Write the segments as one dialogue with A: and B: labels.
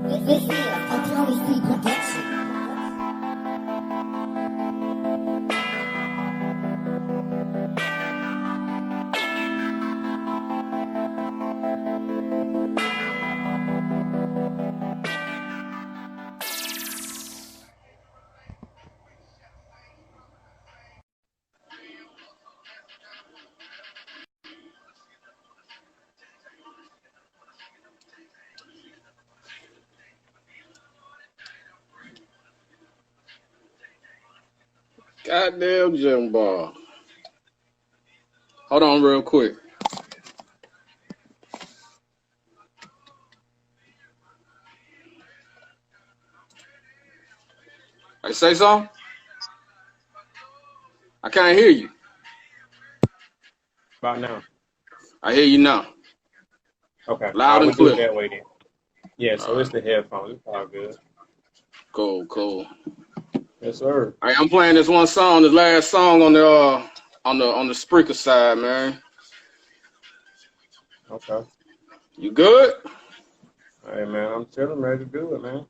A: This is a Chloe C production.
B: Goddamn gym ball. Hold on real quick. I say something? I can't hear you.
C: About now.
B: I hear you now.
C: Okay.
B: Loud and
C: we'll do it
B: clear.
C: that way then. Yeah, so it's the headphones. It's all good.
B: Cool.
C: Yes, sir.
B: All right, I'm playing this one song, the last song on the Spreaker side, man.
C: Okay.
B: You good?
C: Hey, man, I'm chilling, ready to do it, man.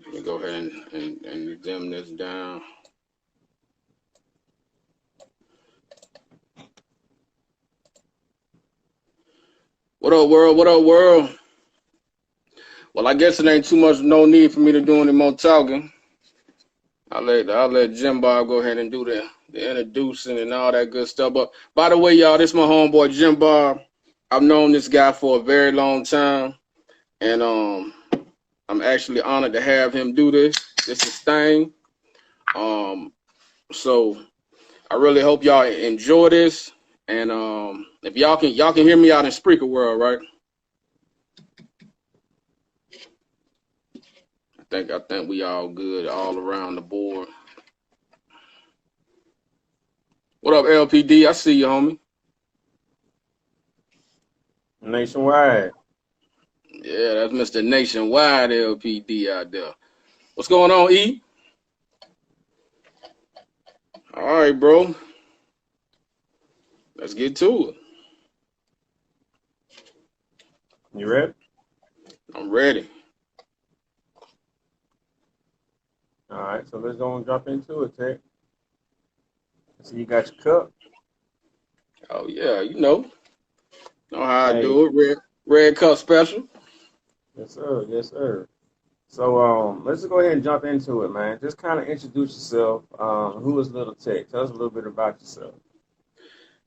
B: Let me go ahead and dim this down. What up, world? What up, world? Well, I guess it ain't no need for me to do any more talking. I'll let Jim Bob go ahead and do the introducing and all that good stuff. But by the way, y'all, this is my homeboy Jim Bob. I've known this guy for a very long time, and I'm actually honored to have him do this. This is thing. So I really hope y'all enjoy this. And if y'all can hear me out in Spreaker world, right? I think we all good all around the board. What up, LPD? I see you, homie.
C: Nationwide.
B: Yeah, that's Mr. Nationwide LPD out there. What's going on, E? All right, bro. Let's get to it.
C: You ready?
B: I'm ready.
C: All right, so let's go and drop into it, Tech. So you got your cup.
B: Oh yeah, you know how I
C: Hey.
B: do it. Red cup special.
C: Yes, sir. Yes, sir. So let's just go ahead and jump into it, man. Just kind of introduce yourself. Who is Little Tech? Tell us a little bit about yourself.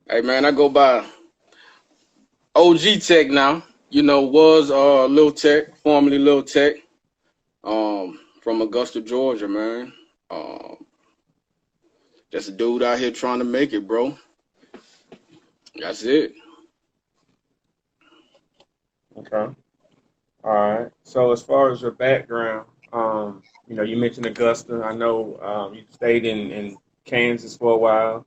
B: Hey man, I go by OG Tech now. You know, was Lil Tech, formerly Lil Tech, from Augusta, Georgia, man. Just a dude out here trying to make it, bro. That's it.
C: Okay. All right. So as far as your background, you mentioned Augusta. I know you stayed in Kansas for a while.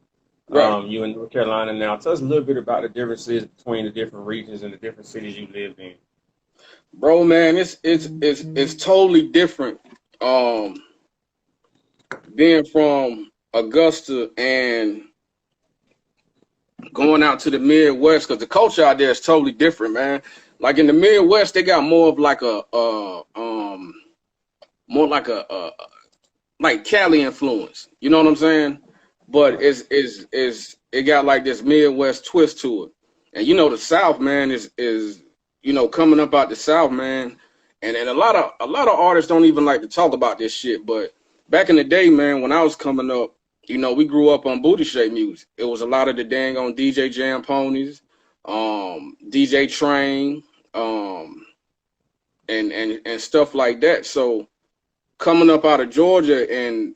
B: Right.
C: You in North Carolina now. Tell us a little bit about the differences between the different regions and the different cities you lived in.
B: Bro, man, it's totally different. Being from Augusta and going out to the Midwest, because the culture out there is totally different, man. Like in the Midwest, they got more of like like Cali influence. You know what I'm saying? But it got like this Midwest twist to it. And you know the South, man, is coming up out the South, man. And a lot of artists don't even like to talk about this shit. But back in the day, man, when I was coming up, we grew up on booty shake music. It was a lot of the dang on DJ Jam Ponies, DJ Train, and stuff like that. So coming up out of Georgia and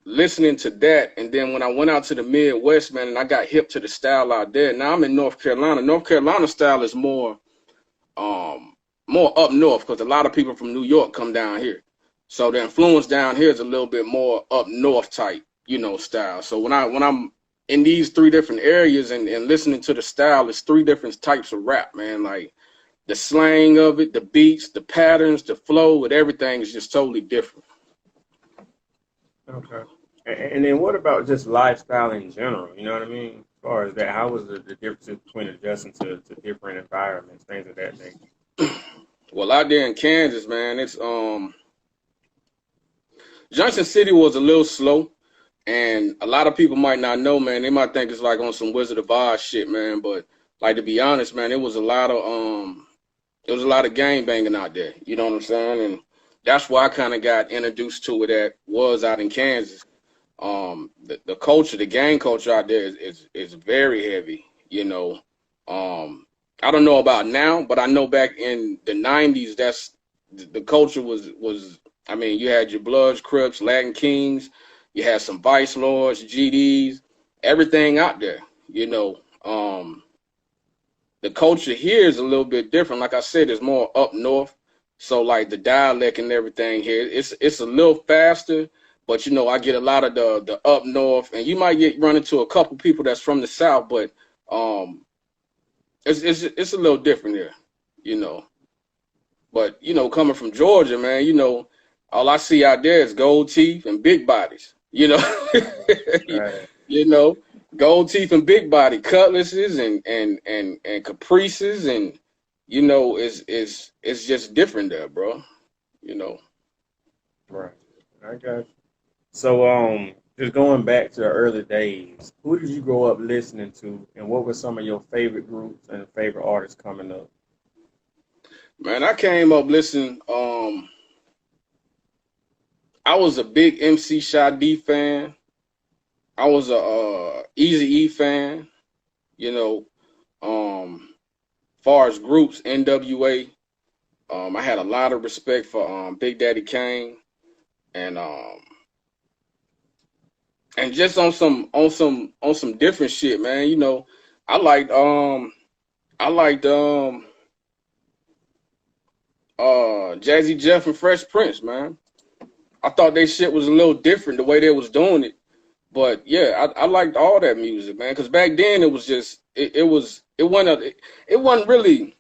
B: listening to that, and then when I went out to the Midwest, man, and I got hip to the style out there. Now I'm in North Carolina. North Carolina style is more up north because a lot of people from New York come down here. So the influence down here is a little bit more up north type, style. So when I'm in these three different areas and listening to the style, it's three different types of rap, man. Like the slang of it, the beats, the patterns, the flow, and everything is just totally different.
C: Okay. And then what about just lifestyle in general? You know what I mean? As far as that, how was the differences between adjusting to different environments, things of that nature?
B: Well, out there in Kansas, man, it's Junction City was a little slow, and a lot of people might not know, man. They might think it's like on some Wizard of Oz shit, man. But like to be honest, man, it was a lot of gang banging out there. You know what I'm saying? And that's why I kind of got introduced to it. That was out in Kansas. The culture, the gang culture out there is very heavy. You know, I don't know about now, but I know back in the '90s, that's the culture was. I mean, you had your Bloods, Crips, Latin Kings, you had some Vice Lords, GDs, everything out there. You know, the culture here is a little bit different. Like I said, it's more up north, so like the dialect and everything here, it's a little faster. But you know, I get a lot of the up north, and you might run into a couple people that's from the south, but it's a little different there, you know. But you know, coming from Georgia, man, you know, all I see out there is gold teeth and big bodies, you know.
C: Right.
B: You know, gold teeth and big body cutlasses and caprices, and you know, it's just different there, bro. You know.
C: Right. I got you. So, just going back to the early days, who did you grow up listening to, and what were some of your favorite groups and favorite artists coming up?
B: Man, I came up listening. I was a big MC Shy D fan. I was a Eazy-E fan. You know, far as groups, NWA. I had a lot of respect for Big Daddy Kane, and just on some different shit, man. You know, I liked Jazzy Jeff and Fresh Prince, man. I thought they shit was a little different the way they was doing it. But yeah, I liked all that music, man, because back then it was just it wasn't really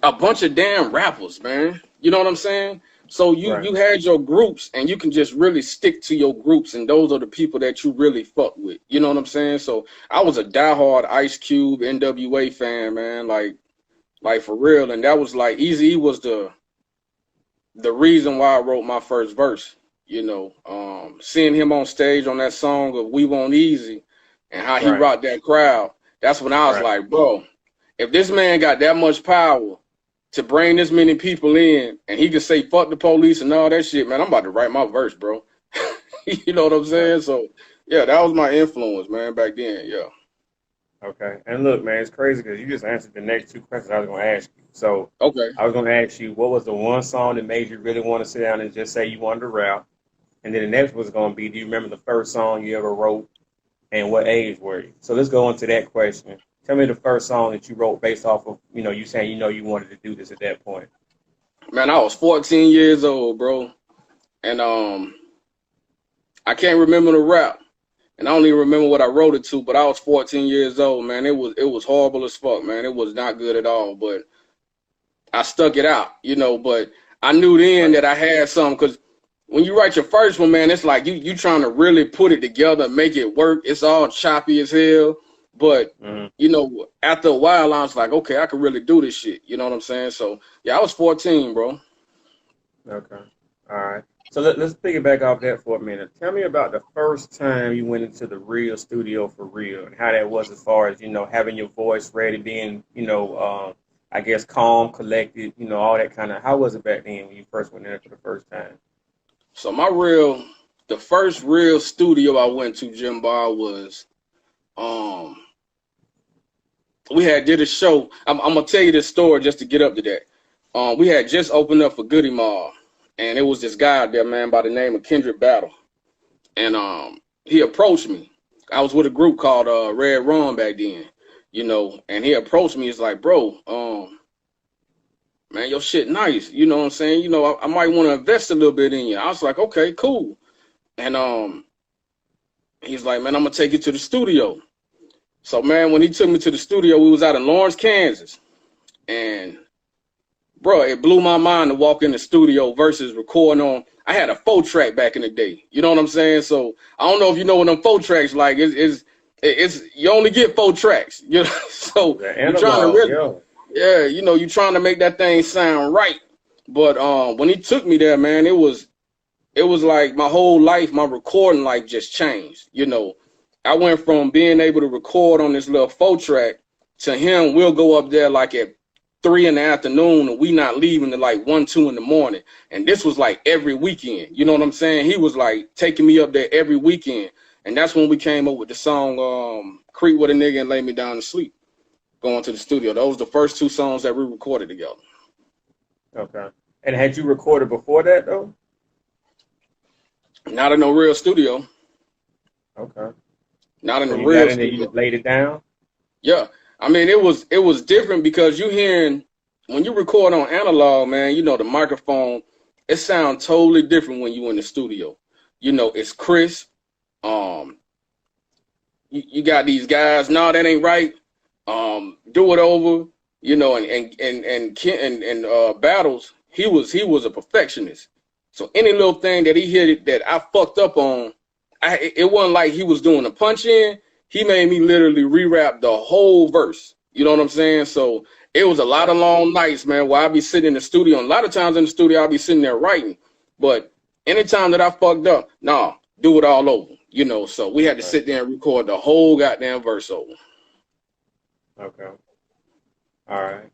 B: a bunch of damn rappers, man. You know what I'm saying? So you had your groups, and you can just really stick to your groups, and those are the people that you really fuck with. You know what I'm saying? So I was a diehard Ice Cube, NWA fan, man, like for real. And that was like Eazy-E was the reason why I wrote my first verse. You know, seeing him on stage on that song of We Want Easy and how he rocked that crowd, that's when I was like, bro, if this man got that much power to bring this many people in, and he can say fuck the police and all that shit, man, I'm about to write my verse, bro. You know what I'm saying? So yeah, that was my influence, man, back then. Yeah.
C: Okay. And look, man, it's crazy because you just answered the next two questions I was going to ask you. So
B: Okay.
C: I was going to ask you, what was the one song that made you really want to sit down and just say you wanted to rap? And then the next was going to be, do you remember the first song you ever wrote, and what age were you? So let's go into that question. Tell me the first song that you wrote based off of, you know, you saying you know you wanted to do this at that point.
B: Man, I was 14 years old, bro. And I can't remember the rap. And I don't even remember what I wrote it to, but I was 14 years old, man. It was horrible as fuck, man. It was not good at all, but I stuck it out, you know. But I knew then that I had something, because when you write your first one, man, it's like you trying to really put it together, make it work. It's all choppy as hell. But, you know, after a while, I was like, okay, I can really do this shit. You know what I'm saying? So, yeah, I was 14, bro.
C: Okay. All right. So let's piggyback off that for a minute. Tell me about the first time you went into the real studio for real, and how that was as far as, you know, having your voice ready, being, you know, I guess calm, collected, you know, all that kind of. How was it back then when you first went in there for the first time?
B: So the first real studio I went to, Jim Bar, was, we had did a show. I'm gonna tell you this story just to get up to that. We had just opened up for Goody Mob, and it was this guy out there, man, by the name of Kendrick Battle. And he approached me. I was with a group called Red Rum back then, you know, and he approached me. He's like, bro, man, your shit nice. You know what I'm saying? You know, I might want to invest a little bit in you. I was like, okay, cool. And he's like, man, I'm gonna take you to the studio. So, man, when he took me to the studio, we was out in Lawrence, Kansas. And, bro, it blew my mind to walk in the studio versus recording on. I had a 4-track back in the day. You know what I'm saying? So I don't know if you know what them 4 tracks like. It's it's you only get 4 tracks, you know. So
C: The
B: you're trying to
C: analog,
B: really, yeah, you know, you're trying to make that thing sound right. But when he took me there, man, it was like my whole life, my recording life just changed. You know, I went from being able to record on this little 4-track to him. We'll go up there like at 3 in the afternoon, and we not leaving till like 1, 2 in the morning. And this was like every weekend. You know what I'm saying? He was like taking me up there every weekend. And that's when we came up with the song Creep with a Nigga and Lay Me Down to Sleep, going to the studio. Those were the first 2 songs that we recorded together.
C: Okay. And had you recorded before that, though?
B: Not in no real studio.
C: Okay.
B: Not in
C: So
B: the
C: you
B: real
C: got in there,
B: studio.
C: you laid it down?
B: Yeah. I mean, it was different because you hearing, when you record on analog, man, you know, the microphone, it sounds totally different when you in the studio. You know, it's crisp. You got these guys, no, that ain't right. Do it over. You know, and Battles, he was a perfectionist. So any little thing that he hit that I fucked up on, it wasn't like he was doing a punch in. He made me literally rewrap the whole verse. You know what I'm saying? So it was a lot of long nights, man, where I'd be sitting in the studio. And a lot of times in the studio, I'd be sitting there writing. But anytime that I fucked up, nah, do it all over. You know, so we had to sit there and record the whole goddamn verse over.
C: Okay. All right.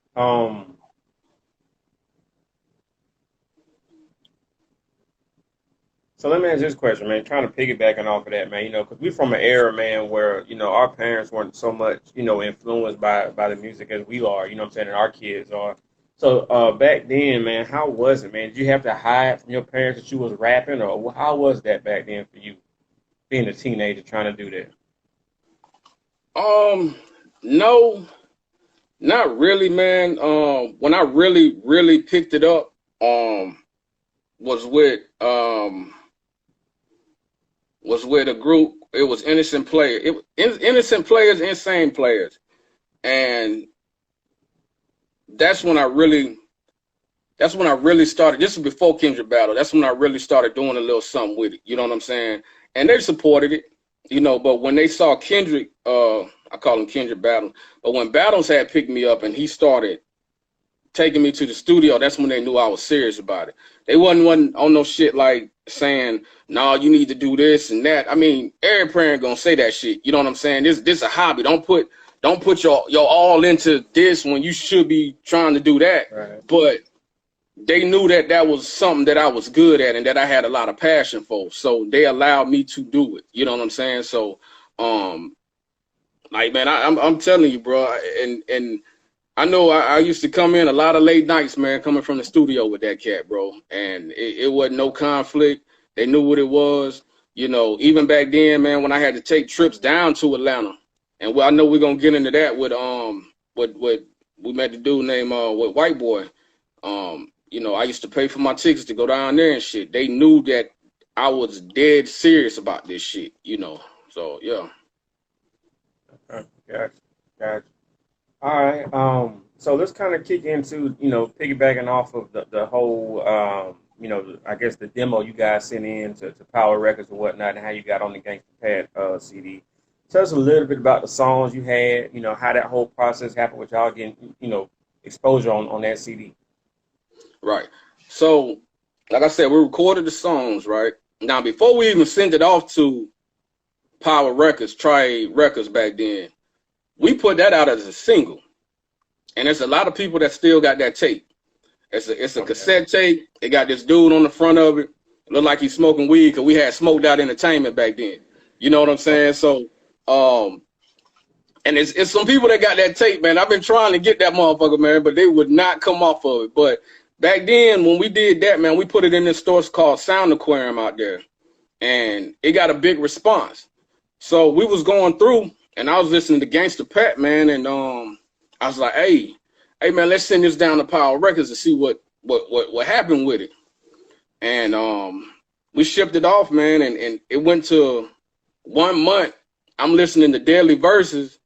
C: So let me ask this question, man. Kind of piggybacking off of that, man. You know, because we're from an era, man, where you know our parents weren't so much, you know, influenced by the music as we are. You know what I'm saying? And our kids are. So back then, man, how was it, man? Did you have to hide from your parents that you was rapping, or how was that back then for you, being a teenager trying to do that?
B: No, not really, man. When I really picked it up, was with a group. It was Innocent Players. Innocent Players, Insane Players, and that's when I really started. This was before Kendrick Battle. That's when I really started doing a little something with it. You know what I'm saying? And they supported it, you know. But when they saw Kendrick, I call him Kendrick Battle. But when Battles had picked me up and he started taking me to the studio, that's when they knew I was serious about it. They wasn't on no shit like saying, "No, you need to do this and that." I mean, every parent gonna say that shit. You know what I'm saying? This a hobby. Don't put your all into this when you should be trying to do that.
C: Right.
B: But they knew that was something that I was good at and that I had a lot of passion for. So they allowed me to do it. You know what I'm saying? So, like, man, I'm telling you, bro, and I know I used to come in a lot of late nights, man, coming from the studio with that cat, bro. And it wasn't no conflict. They knew what it was. You know, even back then, man, when I had to take trips down to Atlanta, and I know we're gonna get into that with we met the dude named with White Boy. You know, I used to pay for my tickets to go down there and shit. They knew that I was dead serious about this shit, you know. So yeah.
C: Gotcha. All right. So let's kind of kick into, you know, piggybacking off of the whole, you know, I guess the demo you guys sent in to Power Records and whatnot, and how you got on the Gangsta Pad CD. Tell us a little bit about the songs you had, you know, how that whole process happened with y'all getting, you know, exposure on that CD.
B: Right. So, like I said, we recorded the songs, right? Now, before we even sent it off to Power Records, Tri Records back then, we put that out as a single. And there's a lot of people that still got that tape. It's a cassette tape. It got this dude on the front of it. Looked like he's smoking weed because we had Smoked Out Entertainment back then. You know what I'm saying? So, and it's some people that got that tape, man. I've been trying to get that motherfucker, man, but they would not come off of it. But back then, when we did that, man, we put it in this store called Sound Aquarium out there. And it got a big response. So we was going through, and I was listening to Gangsta Pat, man, and I was like, hey, man, let's send this down to Power Records to see what happened with it. And we shipped it off, man, and it went to 1 month. I'm listening to daily verses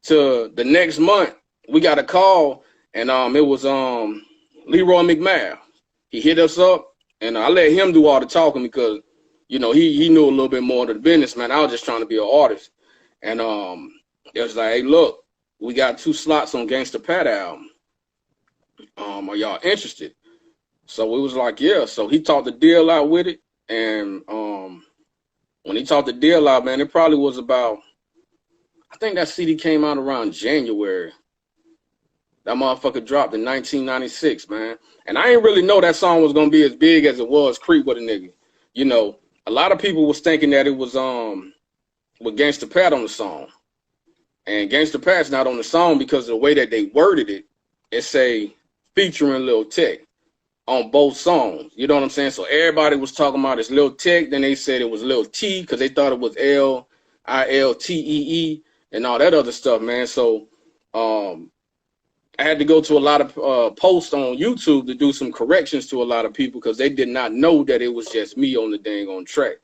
B: to the next month. We got a call, and it was Leroy McMahon. He hit us up, and I let him do all the talking because, you know, he knew a little bit more of the business, man. I was just trying to be an artist. And it was like, hey, look, we got 2 slots on Gangsta Pat album. Are y'all interested? So we was like, yeah. So he talked the deal out with it. And when he talked the deal out, man, it probably was about, I think that CD came out around January. That motherfucker dropped in 1996, man. And I didn't really know that song was gonna be as big as it was, Creep with a Nigga. You know, a lot of people was thinking that it was with Gangsta Pat on the song. And Gangsta Pat's not on the song because of the way that they worded it. It say featuring Lil Tec on both songs. You know what I'm saying? So everybody was talking about it's Lil Tec, then they said it was Lil T because they thought it was Liltee and all that other stuff, man. So I had to go to a lot of posts on YouTube to do some corrections to a lot of people because they did not know that it was just me on the dang on track.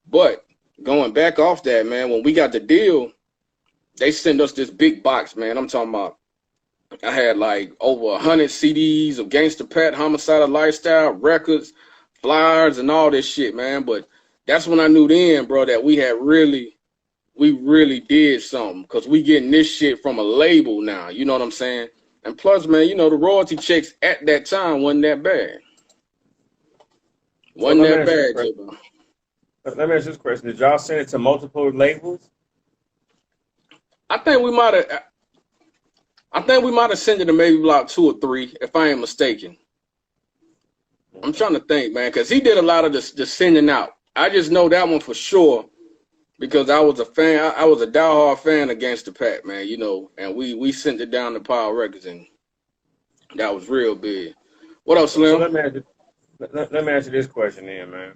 B: But going back off that, man, when we got the deal, they sent us this big box, man. I'm talking about, I had like over 100 CDs of Gangsta Pat, Homicidal Lifestyle, records, flyers, and all this shit, man. But that's when I knew then, bro, that we really did something because we getting this shit from a label now. You know what I'm saying? And plus, man, you know, the royalty checks at that time wasn't that bad. Wasn't that bad,
C: Let me ask this question. Did y'all send it to multiple labels?
B: I think we might have sent it to maybe like 2 or 3, if I ain't mistaken. I'm trying to think, man, because he did a lot of the sending out. I just know that one for sure because I was a fan. I was a diehard fan of Gangsta Pat, man, you know, and we sent it down to Power Records, and that was real big. What else, Slim?
C: So let me ask you this question then, man.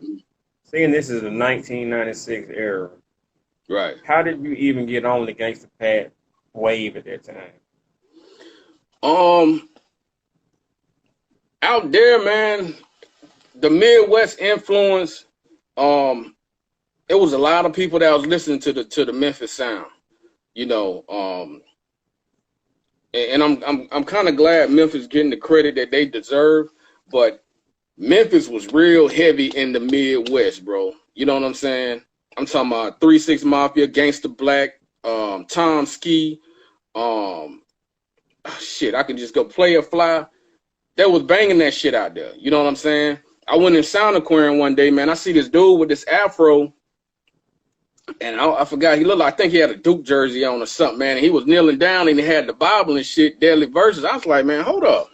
C: Seeing this is a 1996 era,
B: right?
C: How did you even get on the Gangsta Pat wave at that time?
B: Out there, man, the Midwest influence, it was a lot of people that was listening to the Memphis sound, you know, and I'm kind of glad Memphis getting the credit that they deserve, but Memphis was real heavy in the Midwest, bro. You know what I'm saying? I'm talking about 3 6 Mafia, Gangsta Black, Tom Ski, shit, I can just go Play a Fly. They was banging that shit out there. You know what I'm saying? I went in Sound Aquarium one day, man. I see this dude with this afro, and I forgot, he looked like, I think he had a Duke jersey on or something, man. And he was kneeling down and he had the Bible and shit, Deadly Verses. I was like, man, hold up.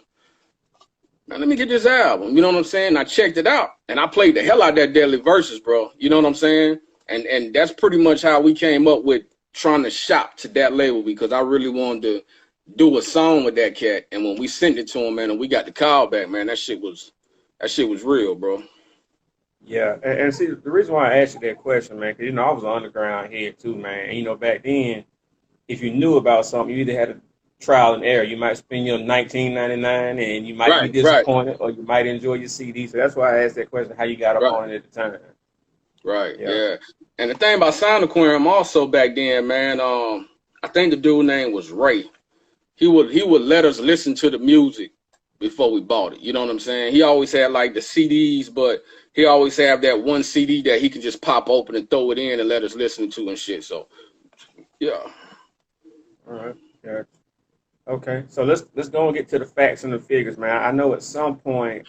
B: Now let me get this album. You know what I'm saying? I checked it out and I played the hell out of that Deadly Verses, bro. You know what I'm saying? And that's pretty much how we came up with trying to shop to that label because I really wanted to do a song with that cat. And when we sent it to him, man, and we got the call back, man, that shit was real, bro.
C: Yeah, and see, the reason why I asked you that question, man, because, you know, I was an underground head too, man. And, you know, back then, if you knew about something, you either had a trial and error. You might spend your $19.99 and you might be disappointed or you might enjoy your CD. So that's why I asked that question, how you got up on it at the time.
B: Right, yeah. And the thing about Sound Aquarium also back then, man, I think the dude name was Ray. He would let us listen to the music before we bought it. You know what I'm saying? He always had like the CDs, but he always have that one CD that he could just pop open and throw it in and let us listen to and shit. So, yeah.
C: All right. Yeah. Okay. So let's go and get to the facts and the figures, man. I know at some point,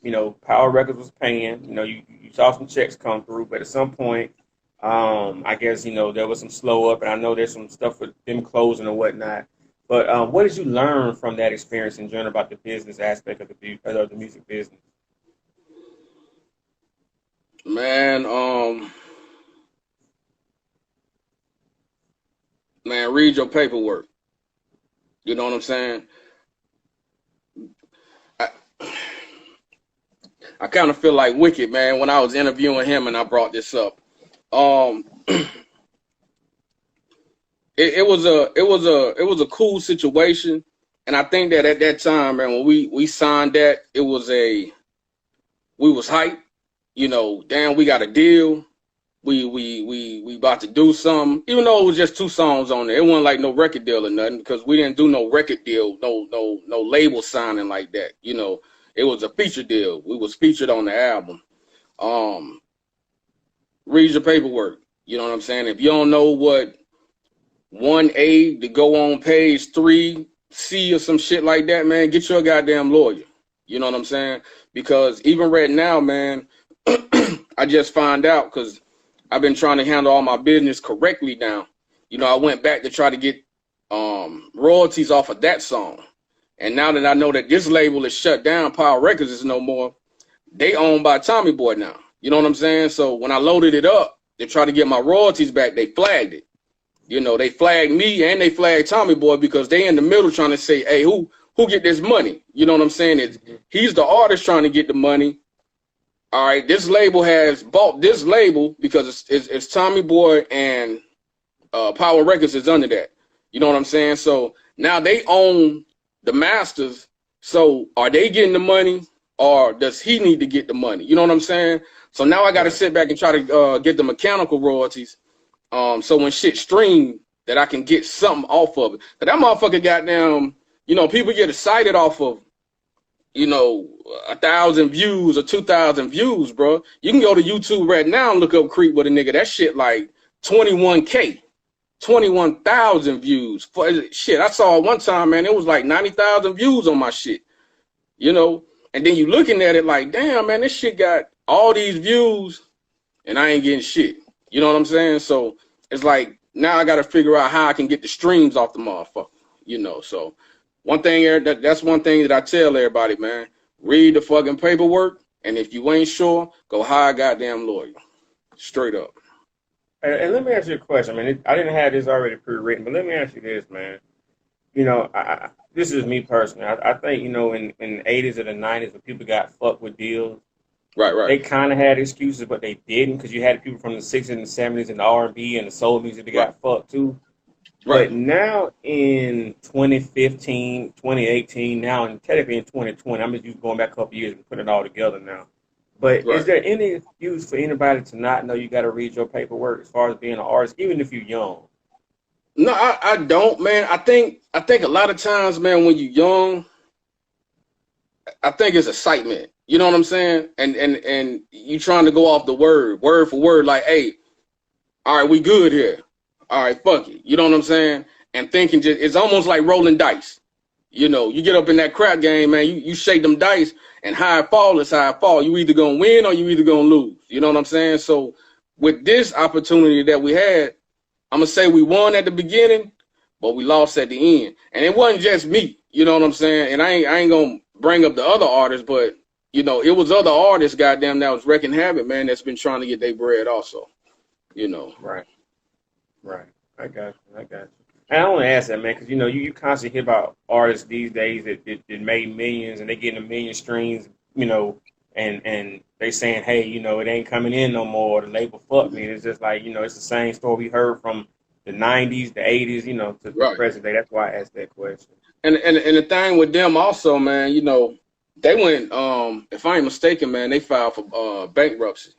C: you know, Power Records was paying. You know, you saw some checks come through, but at some point, I guess, you know, there was some slow up, and I know there's some stuff with them closing and whatnot. But what did you learn from that experience in general about the business aspect of the music business?
B: Man, read your paperwork. You know what I'm saying? I kind of feel like Wicked, man, when I was interviewing him and I brought this up. It was a cool situation, and I think that at that time, man, when we signed that, we was hyped. You know, damn, we got a deal. We about to do something. Even though it was just 2 songs on there, it wasn't like no record deal or nothing because we didn't do no record deal, no label signing like that. You know, it was a feature deal. We was featured on the album. Read your paperwork. You know what I'm saying? If you don't know what 1A to go on page 3C or some shit like that, man, get your goddamn lawyer. You know what I'm saying? Because even right now, man, I just found out because I've been trying to handle all my business correctly now. You know, I went back to try to get royalties off of that song. And now that I know that this label is shut down, Power Records is no more, they owned by Tommy Boy now. You know what I'm saying? So when I loaded it up to try to get my royalties back, they flagged it. You know, they flagged me and they flagged Tommy Boy because they in the middle trying to say, hey, who get this money? You know what I'm saying? He's the artist trying to get the money. All right, this label has bought this label because it's Tommy Boy and Power Records is under that. You know what I'm saying? So now they own the masters. So are they getting the money or does he need to get the money? You know what I'm saying? So now I got to sit back and try to get the mechanical royalties. So when shit stream that I can get something off of it. But that motherfucker goddamn, you know, people get excited off of, you know, 1,000 views or 2,000 views, bro. You can go to YouTube right now and look up Creep with a nigga. That shit like 21K, 21,000 views. Shit, I saw it one time, man. It was like 90,000 views on my shit, you know. And then you looking at it like, damn, man, this shit got all these views and I ain't getting shit. You know what I'm saying? So it's like now I got to figure out how I can get the streams off the motherfucker, you know. So one thing, that's one thing that I tell everybody, man. Read the fucking paperwork, and if you ain't sure, go hire a goddamn lawyer. Straight up.
C: And let me ask you a question. I mean, I didn't have this already pre-written, but let me ask you this, man. You know, this is me personally. I think, you know, in the 80s or the 90s when people got fucked with deals,
B: right.
C: They kind of had excuses, but they didn't because you had people from the 60s and the 70s and the R&B and the soul music that got fucked too.
B: Right.
C: But now in 2015, 2018, now and technically in 2020, I'm just going back a couple years and putting it all together now. But is there any excuse for anybody to not know you got to read your paperwork as far as being an artist, even if you're young?
B: No, I don't, man. I think a lot of times, man, when you're young, I think it's excitement. You know what I'm saying? And you trying to go off the word for word, like, hey, all right, we good here. All right, fuck it. You know what I'm saying? And thinking it's almost like rolling dice. You know, you get up in that crap game, man, you shake them dice and high fall is high fall. You either gonna win or you either gonna lose. You know what I'm saying? So with this opportunity that we had, I'm gonna say we won at the beginning, but we lost at the end. And it wasn't just me. You know what I'm saying? And I ain't gonna bring up the other artists, but you know, it was other artists, goddamn, that was wrecking havoc, man, that's been trying to get their bread also. You know.
C: Right. I got you. And I want to ask that, man, because, you know, you constantly hear about artists these days that made millions and they getting 1 million streams, you know, and they saying, hey, you know, it ain't coming in no more. The label fucked me. It's just like, you know, it's the same story we heard from the 90s, the 80s, you know, to the present day. That's why I asked that question. And
B: the thing with them also, man, you know, they went, if I ain't mistaken, man, they filed for bankruptcy.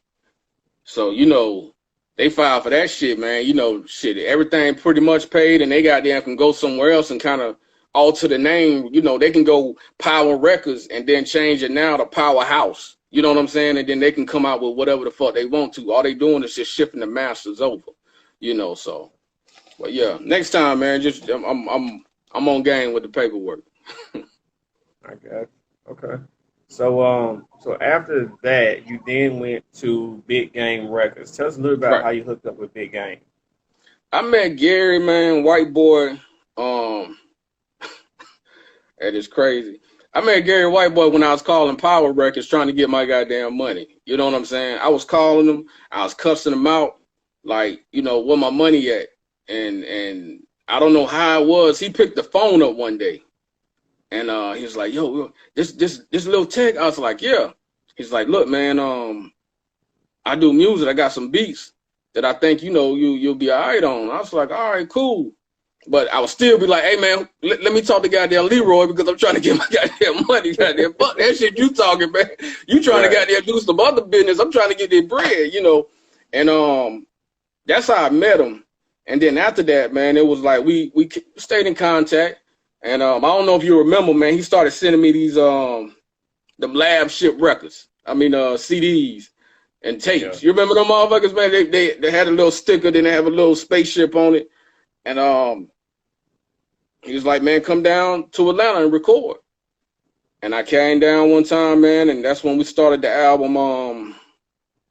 B: So, you know, they filed for that shit, man. You know, shit, everything pretty much paid, and they goddamn can go somewhere else and kind of alter the name. You know, they can go Power Records and then change it now to Powerhouse. You know what I'm saying? And then they can come out with whatever the fuck they want to. All they doing is just shifting the masters over. You know, so. But yeah, next time, man, just I'm on game with the paperwork.
C: I got it. Okay. So after that, you then went to Big Game Records. Tell us a little about how you hooked up with Big Game.
B: I met Gary, man, white boy. That is crazy. I met Gary White Boy when I was calling Power Records trying to get my goddamn money. You know what I'm saying? I was calling them. I was cussing them out. Like, you know, where my money at? And I don't know how it was. He picked the phone up one day. And he was like, yo, this little tech. I was like, yeah. He's like, look, man, I do music. I got some beats that I think, you know, you'll be all right on. I was like, all right, cool. But I would still be like, hey, man, let me talk to goddamn Leroy because I'm trying to get my goddamn money. Goddamn, fuck that shit you talking, man. You trying to goddamn do some other business. I'm trying to get that bread, you know. And that's how I met him. And then after that, man, it was like we stayed in contact. And I don't know if you remember, man, he started sending me these them lab ship records. I mean CDs and tapes. Yeah. You remember them motherfuckers, man? They had a little sticker, then they have a little spaceship on it. And he was like, man, come down to Atlanta and record. And I came down one time, man, and that's when we started the album,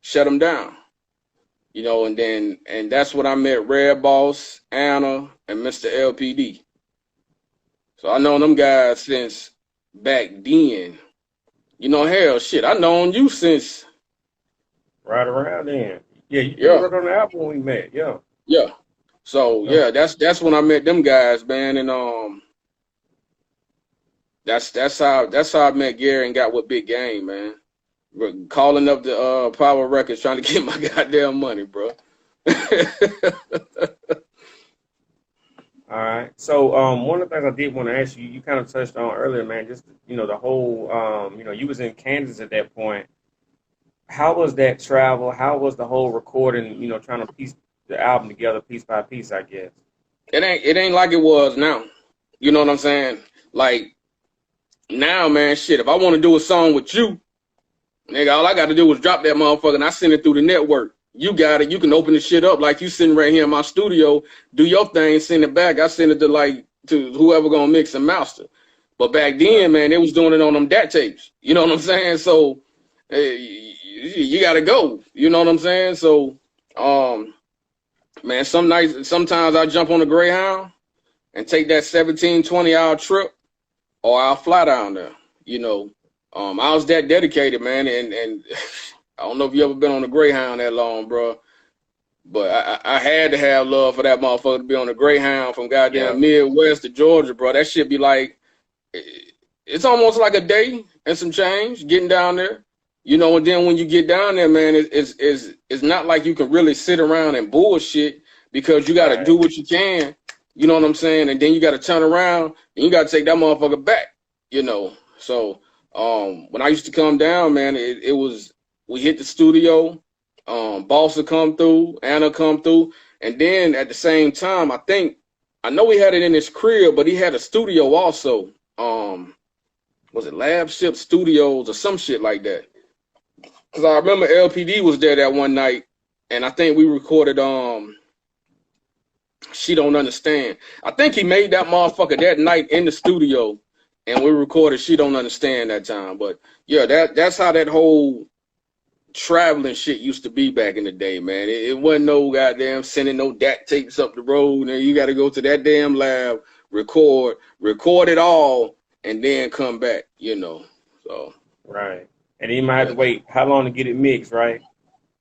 B: Shut 'Em Down. You know, and that's when I met Red Boss, Anna, and Mr. LPD. So I known them guys since back then. You know, hell, shit, I known you since.
C: Right around then. Yeah, you
B: Yeah,
C: worked on the album when we met. Yeah.
B: yeah. So
C: Yeah.
B: yeah, that's when I met them guys, man, and that's how I met Gary and got with Big Game, man. We're calling up the Power Records trying to get my goddamn money, bro.
C: All right. So one of the things I did want to ask you, you kind of touched on earlier, man, just the whole you was in Kansas at that point. How was that travel? How was the whole recording, trying to piece the album together piece by piece, I guess.
B: It ain't like it was now. You know what I'm saying? Like now, man, shit, if I want to do a song with you, nigga, all I got to do is drop that motherfucker and I send it through the network. You got it. You can open the shit up like you sitting right here in my studio, do your thing, send it back. I send it to whoever gonna mix and master. But back then, man, they was doing it on them DAT tapes. You know what I'm saying? So you gotta go. You know what I'm saying? So man, sometimes I jump on a Greyhound and take that 17, 20-hour trip, or I'll fly down there. You know, I was that dedicated, man, and I don't know if you ever been on a Greyhound that long, bro, but I had to have love for that motherfucker to be on a Greyhound from goddamn Midwest to Georgia, bro. That shit be like, it's almost like a day and some change getting down there, you know. And then when you get down there, man, it's not like you can really sit around and bullshit because you got to do what you can, you know what I'm saying? And then you got to turn around and you got to take that motherfucker back, you know. So when I used to come down, man, it was, we hit the studio, Boss would come through, Anna come through, and then at the same time, I know he had it in his crib, but he had a studio also. Was it Lab Ship Studios or some shit like that? Because I remember LPD was there that one night, and I think we recorded She Don't Understand. I think he made that motherfucker that night in the studio, and we recorded She Don't Understand that time. But yeah, that's how that whole traveling shit used to be back in the day, man. It wasn't no goddamn sending no DAT tapes up the road, and you got to go to that damn lab, record it all, and then come back, you know. So
C: Right. And you might have to wait how long to get it mixed, right?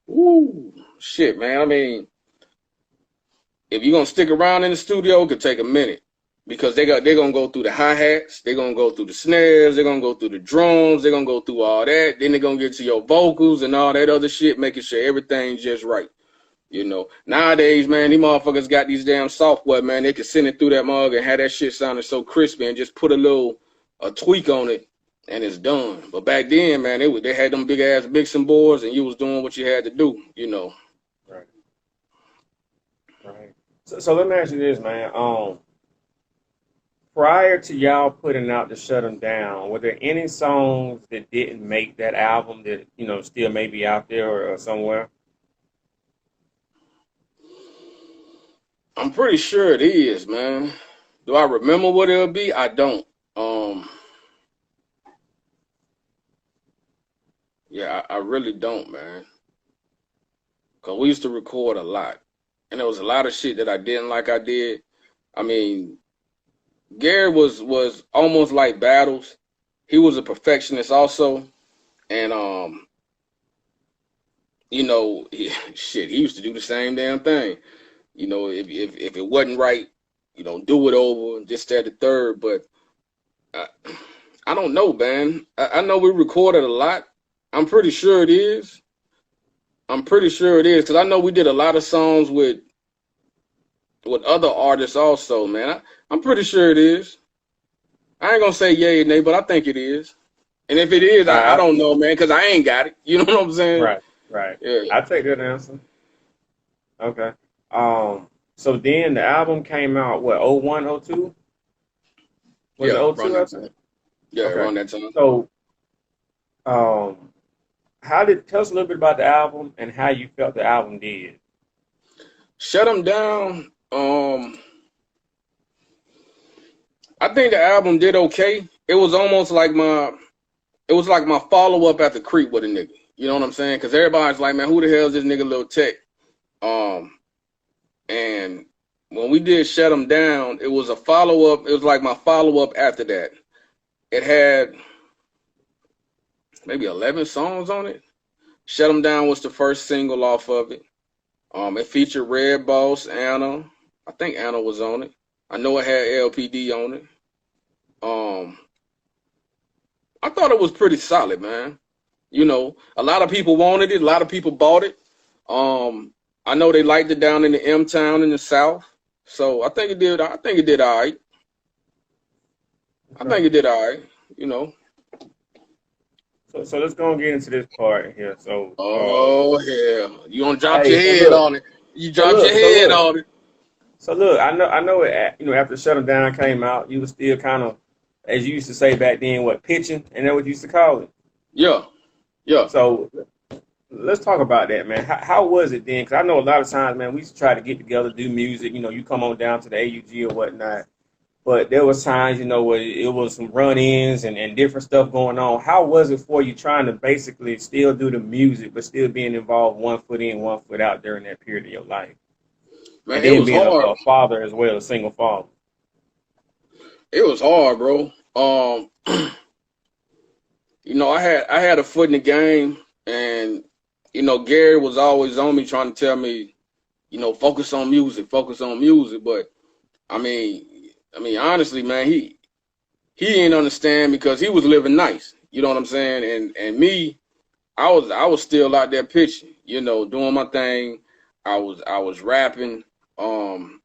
B: Ooh, shit, man. I mean, if you're gonna stick around in the studio, it could take a minute because they're gonna go through the hi-hats, they're gonna go through the snares, they're gonna go through the drums, they're gonna go through all that, then they're gonna get to your vocals and all that other shit, making sure everything's just right. You know, nowadays, man, these motherfuckers got these damn software, man. They can send it through that mug and have that shit sounding so crispy and just put a tweak on it and it's done. But back then, man, they had them big ass mixing boards and you was doing what you had to do, you know.
C: Right. Right. So let me ask you this, man. Prior to y'all putting out the Shut 'Em Down, were there any songs that didn't make that album that, still may be out there or somewhere?
B: I'm pretty sure it is, man. Do I remember what it'll be? I don't. Yeah, I really don't, man. Cause we used to record a lot, and there was a lot of shit that I didn't like. I did. I mean, Gary was almost like Battles. He was a perfectionist also, and shit, he used to do the same damn thing. You know, if it wasn't right, do it over, this, that, the third. But I don't know, man. I know we recorded a lot. I'm pretty sure it is. Because I know we did a lot of songs with other artists also, man. I'm pretty sure it is. I ain't gonna say yay or nay, but I think it is. And if it is, I don't know, man, because I ain't got it. You know what I'm saying?
C: Right.
B: Yeah.
C: I take that answer. Okay. So then the album came out, what, 01, 02? Was it 02?
B: Around that time.
C: So, tell us a little bit about the album and how you felt the album did.
B: Shut 'Em Down. I think the album did okay. It was almost like my follow up after Creep with a nigga. You know what I'm saying? Because everybody's like, man, who the hell is this nigga Lil Tech? And when we did Shut 'Em Down, it was a follow up. It was like my follow up after that. It had maybe 11 songs on it. Shut 'Em Down was the first single off of it. It featured Red Boss, Anna. I think Anna was on it. I know it had LPD on it. I thought it was pretty solid, man. You know, a lot of people wanted it. A lot of people bought it. I know they liked it down in the M Town in the South. So I think it did. I think it did all right. I think it did all right. You know.
C: So let's go and get into this part here. So
B: Oh hell, you gonna drop your head on it? You dropped your head on it.
C: So look, I know it. You know, after Shut 'Em Down came out, you was still kind of, as you used to say back then, what, pitching, and that what you used to call it.
B: Yeah, yeah.
C: So let's talk about that, man. How was it then? Because I know a lot of times, man, we used to try to get together, do music. You know, you come on down to the AUG or whatnot. But there was times, you know, where it was some run-ins and different stuff going on. How was it for you trying to basically still do the music, but still being involved 1 foot in, 1 foot out during that period of your life?
B: Man,
C: And
B: it
C: then
B: was
C: being
B: hard.
C: a father as well, a single father.
B: It was hard, bro. You know, I had a foot in the game, and you know, Gary was always on me trying to tell me, you know, focus on music, focus on music. But I mean, honestly, man, he didn't understand because he was living nice. You know what I'm saying? And me, I was still out there pitching, you know, doing my thing. I was rapping, and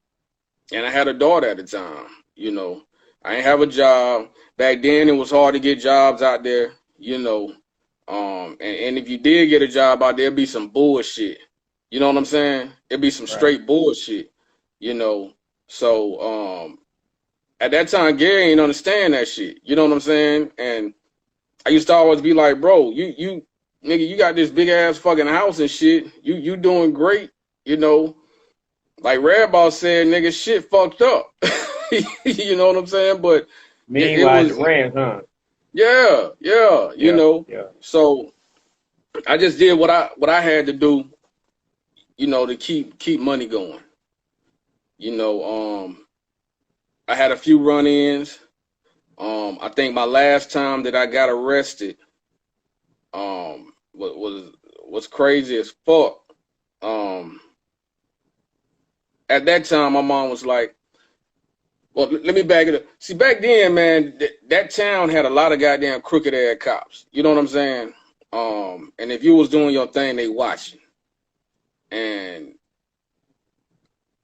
B: I had a daughter at the time. You know, I didn't have a job back then. It was hard to get jobs out there. You know, and if you did get a job out there, it'd be some bullshit. You know what I'm saying? It'd be some straight bullshit. You know, so at that time, Gary ain't understand that shit. You know what I'm saying? And I used to always be like, bro, you nigga, you got this big ass fucking house and shit. You doing great. You know, like Red Boss said, nigga, shit fucked up. You know what I'm saying? But
C: Meanwhile,
B: it
C: the
B: was,
C: Rams, huh?
B: yeah, you know.
C: Yeah.
B: So I just did what I had to do, you know, to keep money going. You know, I had a few run-ins. I think my last time that I got arrested, was crazy as fuck. At that time, my mom was like, well, let me back it up. See, back then, man, that town had a lot of goddamn crooked ass cops. You know what I'm saying? And if you was doing your thing, they watching. And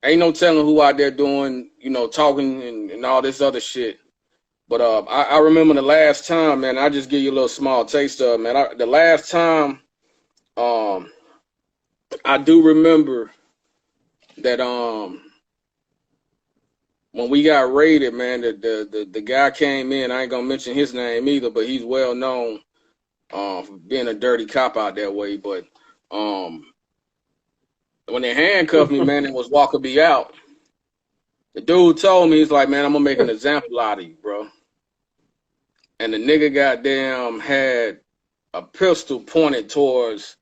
B: ain't no telling who out there doing, you know, talking and all this other shit. But I remember the last time, man. I just give you a little small taste of it, man. The last time, I do remember that when we got raided, man, the guy came in. I ain't gonna mention his name either, but he's well known for being a dirty cop out that way. But when they handcuffed me, man, and was walking me out, the dude told me, he's like, man, I'm gonna make an example out of you, bro. And the nigga goddamn had a pistol pointed towards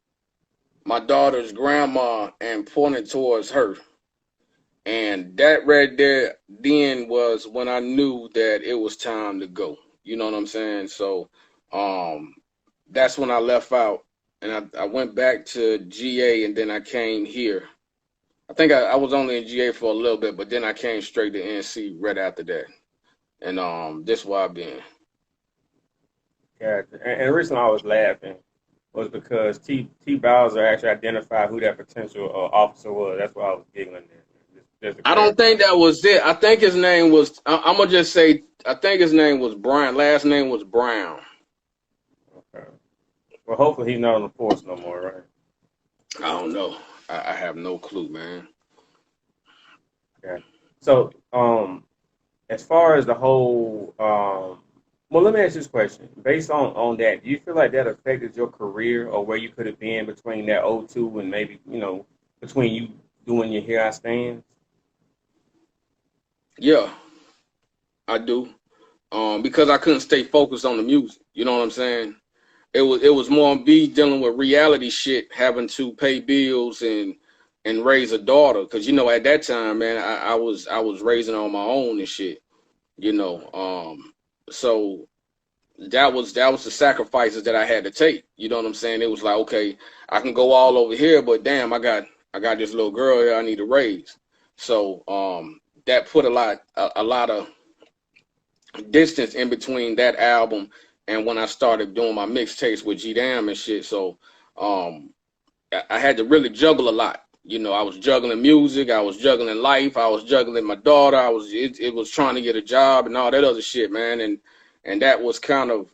B: my daughter's grandma and pointed towards her. And that right there then was when I knew that it was time to go. You know what I'm saying? So that's when I left out and I went back to GA and then I came here. I think I was only in GA for a little bit, but then I came straight to NC right after that. And this is where I've been.
C: Yeah. And the reason I was laughing was because T Bowser actually identified who that potential officer was. That's why I was giggling there.
B: I don't think that was it. I think his name was, I'm going to just say, I think his name was Brian. Last name was Brown.
C: Okay. Well, hopefully he's not on the force no more, right?
B: I don't know. I have no clue, man.
C: Okay. So, as far as the whole, well, let me ask you this question. Based on that, do you feel like that affected your career or where you could have been between that '02 and maybe, you know, between you doing your Here I Stand?
B: Yeah, I do. because I couldn't stay focused on the music. You know what I'm saying? It was more me dealing with reality shit, having to pay bills and raise a daughter. Cause you know at that time, man, I was raising on my own and shit. You know, so that was the sacrifices that I had to take. You know what I'm saying? It was like, okay, I can go all over here, but damn, I got this little girl here I need to raise. So that put a lot of distance in between that album and when I started doing my mixtapes with G Dam and shit. So I had to really juggle a lot. You know, I was juggling music, I was juggling life, I was juggling my daughter, it was trying to get a job and all that other shit, man. And that was kind of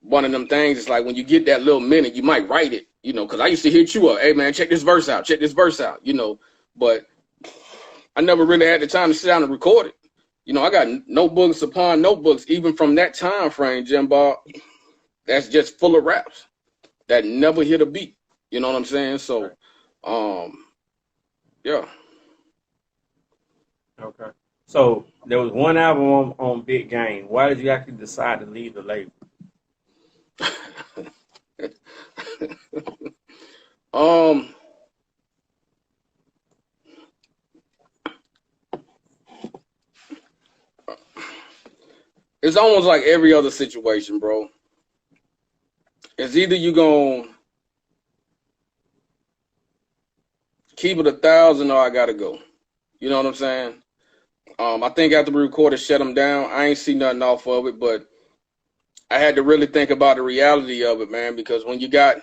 B: one of them things. It's like when you get that little minute, you might write it, you know, because I used to hit you up, hey man, check this verse out, you know, but I never really had the time to sit down and record it. You know, I got notebooks upon notebooks, even from that time frame, Jim Bob, that's just full of raps that never hit a beat. You know what I'm saying? So, yeah.
C: Okay. So there was one album on Big Game. Why did you actually decide to leave the label?
B: It's almost like every other situation, bro. It's either you gonna keep it 1,000 or I gotta go. You know what I'm saying? I think after we recorded Shut 'Em Down, I ain't see nothing off of it, but I had to really think about the reality of it, man, because when you got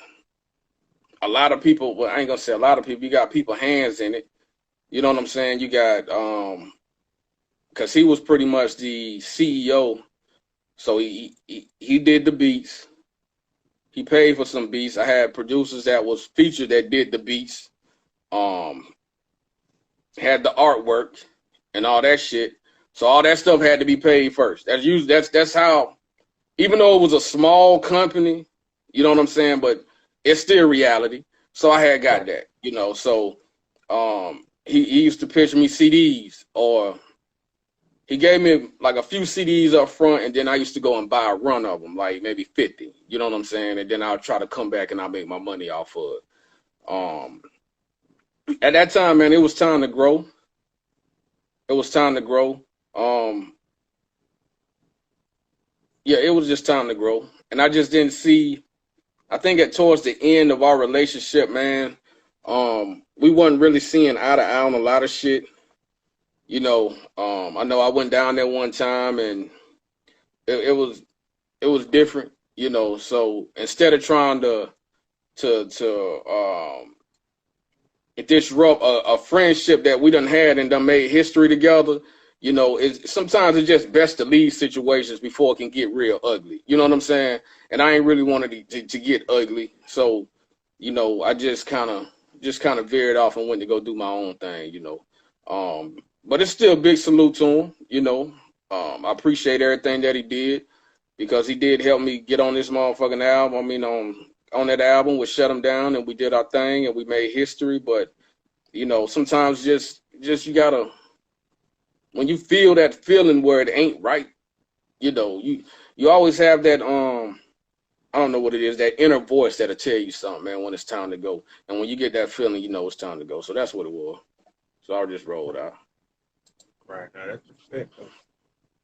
B: a lot of people, well, I ain't gonna say a lot of people, you got people hands in it. You know what I'm saying? You got, because he was pretty much the CEO, so he did the beats. He paid for some beats. I had producers that was featured that did the beats, had the artwork and all that shit. So all that stuff had to be paid first. That's how, even though it was a small company, you know what I'm saying, but it's still reality. So I had got that, you know. So he used to pitch me CDs, or he gave me like a few CDs up front, and then I used to go and buy a run of them, like maybe 50. You know what I'm saying? And then I'll try to come back and I'll make my money off of it. At that time, man, it was time to grow. It was time to grow. Yeah, it was just time to grow. And I just didn't see, I think towards the end of our relationship, man, we wasn't really seeing eye to eye on a lot of shit. You know, I know I went down there one time and it was different, you know. So instead of trying to disrupt a friendship that we done had and done made history together, you know, sometimes it's just best to leave situations before it can get real ugly. You know what I'm saying? And I ain't really wanted to get ugly. So, you know, I just kind of veered off and went to go do my own thing, you know. But it's still a big salute to him, you know. I appreciate everything that he did, because he did help me get on this motherfucking album. I mean, on that album, we Shut 'Em Down and we did our thing and we made history. But, you know, sometimes just you gotta, when you feel that feeling where it ain't right, you know, you always have that, I don't know what it is, that inner voice that'll tell you something, man, when it's time to go. And when you get that feeling, you know it's time to go. So that's what it was. So I just rolled out.
C: Right, now that's respectful.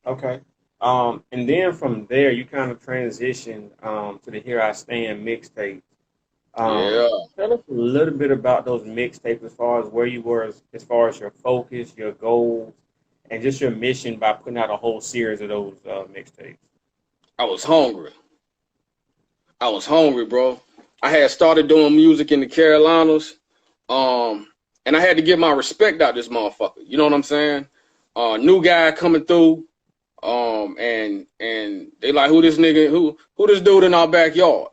C: Okay. And then from there, you kind of transitioned to the Here I Stand mixtape.
B: Yeah.
C: Tell us a little bit about those mixtapes, as far as where you were, as far as your focus, your goals, and just your mission by putting out a whole series of those mixtapes.
B: I was hungry. Bro. I had started doing music in the Carolinas, and I had to get my respect out this motherfucker. You know what I'm saying? New guy coming through, and they like, who this nigga, who this dude in our backyard,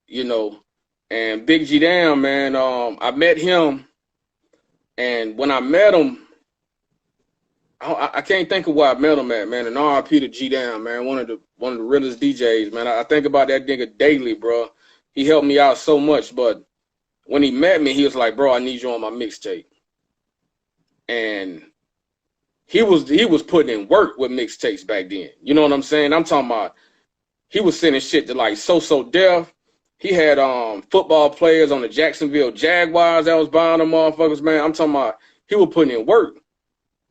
B: you know? And Big G Dam, man, I met him, and when I met him, I can't think of where I met him at, man. And RIP to G Dam, man, one of the realest DJs, man. I think about that nigga daily, bro. He helped me out so much, but when he met me, he was like, bro, I need you on my mixtape. And he was putting in work with mixtapes back then. You know what I'm saying? I'm talking about he was sending shit to like So Def. He had football players on the Jacksonville Jaguars that was buying them motherfuckers, man. I'm talking about he was putting in work.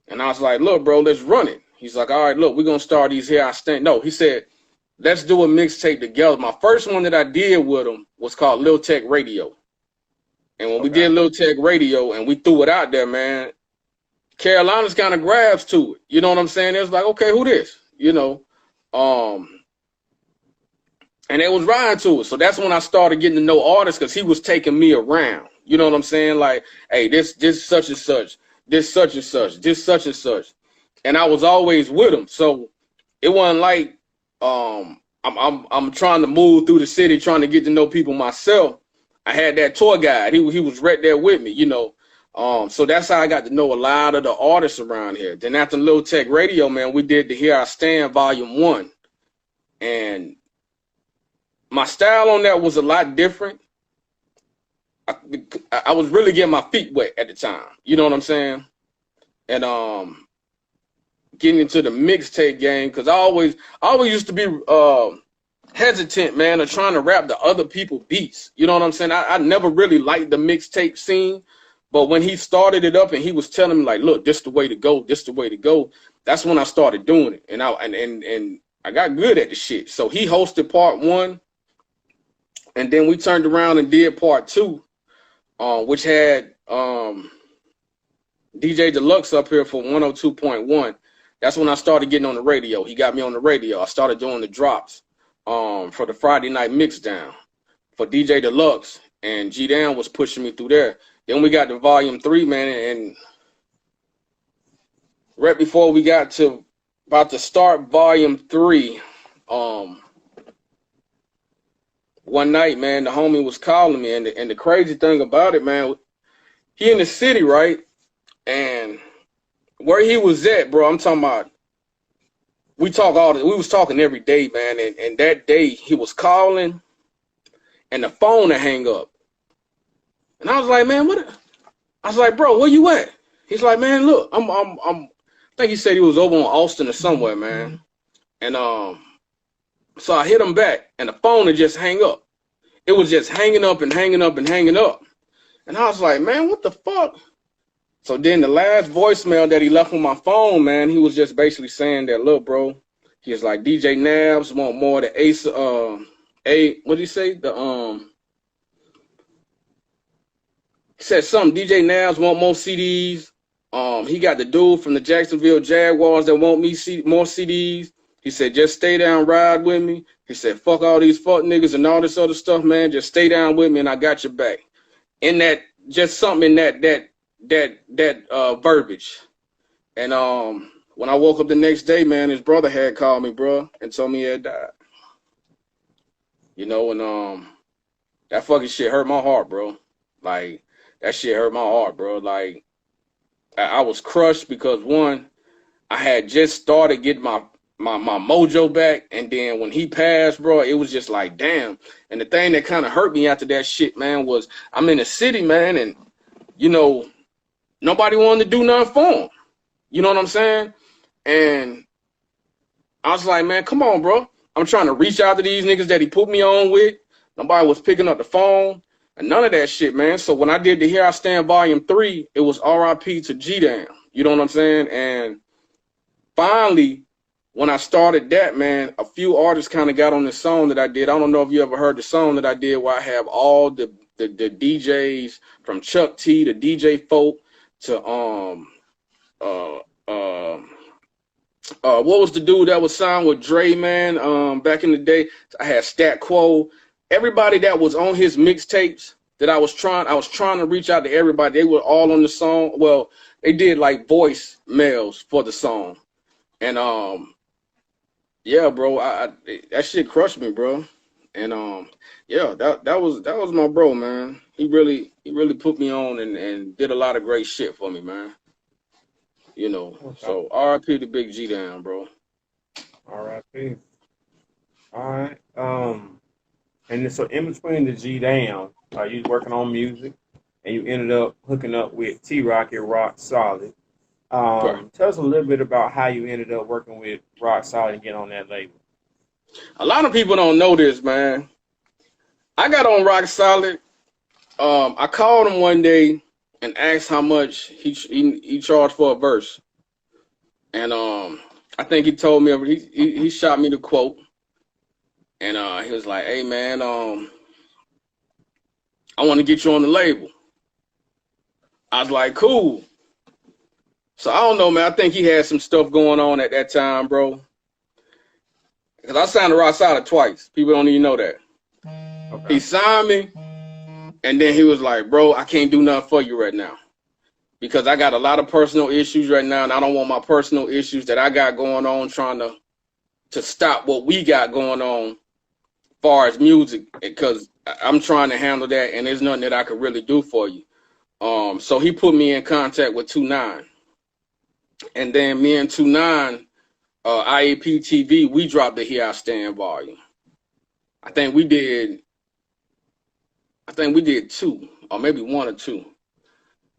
B: And I was like, look, bro, let's run it. He's like, all right, look, we're gonna start these here. I stand. No, he said, let's do a mixtape together. My first one that I did with him was called Lil Tec Radio. And when we did Lil Tec Radio and we threw it out there, man, Carolina's kind of grabs to it. You know what I'm saying? It was like, okay, who this? You know, and they was riding to it. So that's when I started getting to know artists because he was taking me around. You know what I'm saying? Like, hey, this such and such, this such and such, this such and such. And I was always with him. So it wasn't like I'm trying to move through the city trying to get to know people myself. I had that tour guide. He was right there with me, you know. So that's how I got to know a lot of the artists around here. Then after Lil Tec Radio, man, we did the Here I Stand Volume 1. And my style on that was a lot different. I was really getting my feet wet at the time. You know what I'm saying? And getting into the mixtape game, because I always used to be hesitant, man, of trying to rap the other people beats. You know what I'm saying? I never really liked the mixtape scene. But when he started it up and he was telling me, like, look, this the way to go, this the way to go, that's when I started doing it. And I got good at the shit. So he hosted part 1. And then we turned around and did part 2, which had DJ Deluxe up here for 102.1. That's when I started getting on the radio. He got me on the radio. I started doing the drops for the Friday night mix down for DJ Deluxe. And G Down was pushing me through there. Then we got to Volume 3, man, and right before we got to about to start Volume 3, one night, man, the homie was calling me, and the crazy thing about it, man, he in the city, right? And where he was at, bro, I'm talking about, we was talking every day, man, and that day he was calling, and the phone would hang up. And I was like, man, I was like, bro, where you at? He's like, man, look, I think he said he was over on Austin or somewhere, man. And so I hit him back, and the phone would just hang up. It was just hanging up and hanging up and hanging up. And I was like, man, what the fuck? So then the last voicemail that he left on my phone, man, he was just basically saying that, look, bro, he was like, DJ Nabs want more of the Ace, what did he say? He said something, DJ Nabs want more CDs. He got the dude from the Jacksonville Jaguars that want me more CDs. He said, just stay down, ride with me. He said, fuck all these fuck niggas and all this other stuff, man. Just stay down with me and I got your back. In that, just something in that verbiage. And when I woke up the next day, man, his brother had called me, bro, and told me he had died. You know, and that fucking shit hurt my heart, bro. Like, that shit hurt my heart, bro. Like, I was crushed because, one, I had just started getting my mojo back, and then when he passed, bro, it was just like, damn. And the thing that kind of hurt me after that shit, man, was I'm in the city, man, and, you know, nobody wanted to do nothing for him. You know what I'm saying? And I was like, man, come on, bro. I'm trying to reach out to these niggas that he put me on with. Nobody was picking up the phone. And none of that shit, man. So when I did the Here I Stand Volume 3, it was RIP to G-Down. You know what I'm saying? And finally, when I started that, man, a few artists kind of got on this song that I did. I don't know if you ever heard the song that I did where I have all the DJs from Chuck T to DJ Folk to what was the dude that was signed with Dre, man? Back in the day, I had Stat Quo. Everybody that was on his mixtapes that I was trying to reach out to everybody. They were all on the song. Well, they did like voice mails for the song. And yeah, bro, that shit crushed me, bro. And yeah, that was my bro, man. He really put me on and did a lot of great shit for me, man. You know. So RIP to Big G Down, bro.
C: RIP. All right. And so in between the G Down, you was working on music, and you ended up hooking up with T Rock at Rock Solid.
B: Right.
C: Tell us a little bit about how you ended up working with Rock Solid and get on that label.
B: A lot of people don't know this, man. I got on Rock Solid. I called him one day and asked how much he charged for a verse, and I think he told me he shot me the quote, and he was like, "Hey man, I want to get you on the label." I was like, "Cool." So I don't know, man. I think he had some stuff going on at that time, bro. Because I signed to Rock Solid twice. People don't even know that.
C: Okay.
B: He signed me, and then he was like, "Bro, I can't do nothing for you right now because I got a lot of personal issues right now, and I don't want my personal issues that I got going on trying to stop what we got going on as far as music, because I'm trying to handle that, and there's nothing that I could really do for you." So he put me in contact with 2-9, and then me and 2-9, IAP TV, we dropped the Here I Stand volume. I think we did 2, or maybe 1 or 2.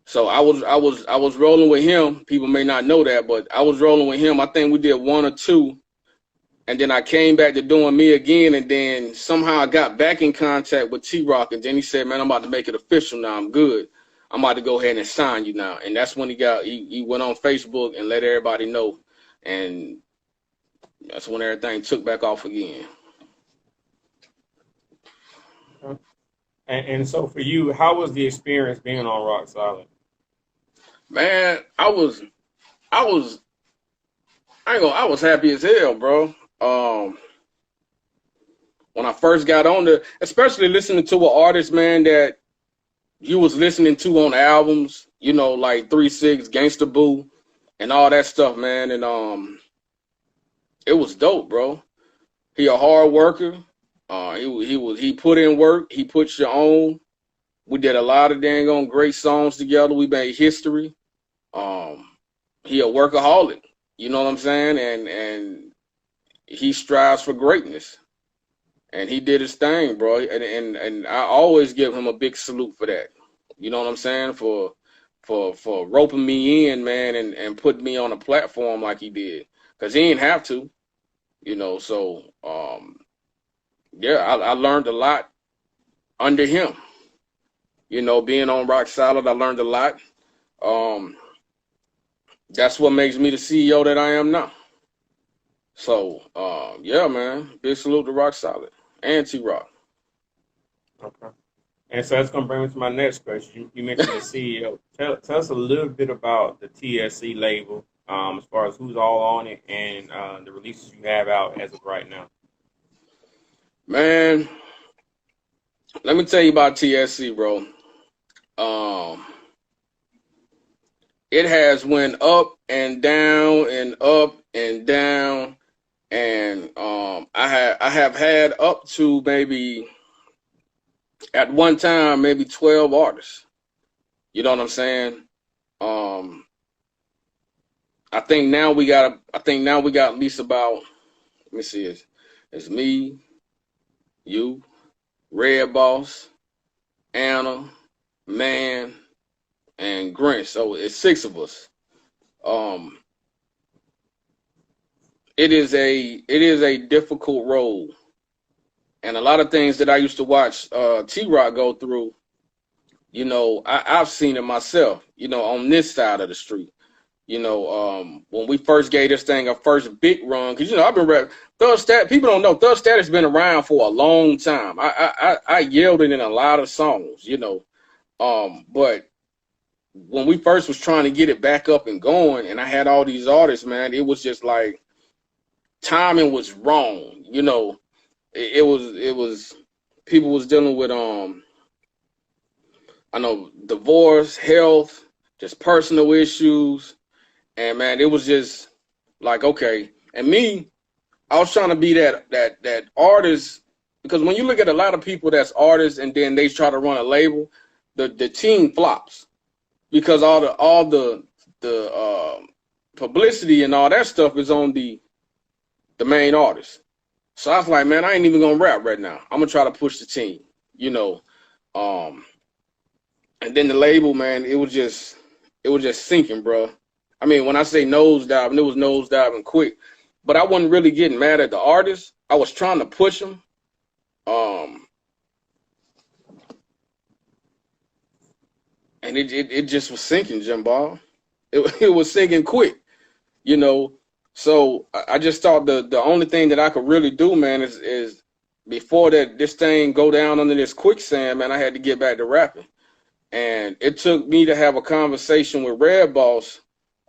B: So I was rolling with him. People may not know that, but I was rolling with him. I think we did 1 or 2, and then I came back to doing me again, and then somehow I got back in contact with T-Rock, and then he said, "Man, I'm about to make it official now. I'm good. I'm about to go ahead and sign you now." And that's when he went on Facebook and let everybody know, and that's when everything took back off again.
C: And so for you, how was the experience being on Rock Solid?
B: Man, I was I was happy as hell, bro. When I first got on there, especially listening to an artist, man, that you was listening to on albums, you know, like 3-6, Gangsta Boo, and all that stuff, man. And it was dope, bro. He a hard worker. He put in work. He put you on. We did a lot of dang on great songs together. We made history. He a workaholic. You know what I'm saying? And he strives for greatness. And he did his thing, bro. And I always give him a big salute for that. You know what I'm saying? For roping me in, man, and putting me on a platform like he did. Because he didn't have to, you know. So yeah, I learned a lot under him. You know, being on Rock Solid, I learned a lot. That's what makes me the CEO that I am now. So yeah, man, big salute to Rock Solid and T-Rock.
C: Okay. And so that's going to bring me to my next question. You mentioned the CEO. Tell us a little bit about the TSC label, as far as who's all on it and the releases you have out as of right now.
B: Man, let me tell you about TSC, bro. It has went up and down and up and down, and I have had up to maybe at one time maybe 12 artists. You know what I'm saying? I think now we got at least about, let me see, it's me, you, Red Boss, Anna, Man, and Grinch. So it's 6 of us. It is a difficult role, and a lot of things that I used to watch T-Rock go through, you know, I've seen it myself, you know, on this side of the street. You know, when we first gave this thing a first big run, because, you know, I've been rap Thug Stat. People don't know Thug Stat has been around for a long time. I yelled it in a lot of songs, you know, but when we first was trying to get it back up and going, and I had all these artists, man, it was just like timing was wrong. You know, it was people was dealing with I know, divorce, health, just personal issues. And man, it was just like, okay. And me, I was trying to be that artist, because when you look at a lot of people that's artists and then they try to run a label, the team flops, because all the publicity and all that stuff is on the main artist. So I was like, man, I ain't even gonna rap right now. I'm gonna try to push the team, you know. And then the label, man, it was just sinking, bro. I mean, when I say nosediving, it was nosediving quick. But I wasn't really getting mad at the artist. I was trying to push them. And it just was sinking, Jim Ball. It was sinking quick, you know. So I just thought the only thing that I could really do, man, is before this thing go down under this quicksand, man, I had to get back to rapping. And it took me to have a conversation with Red Boss,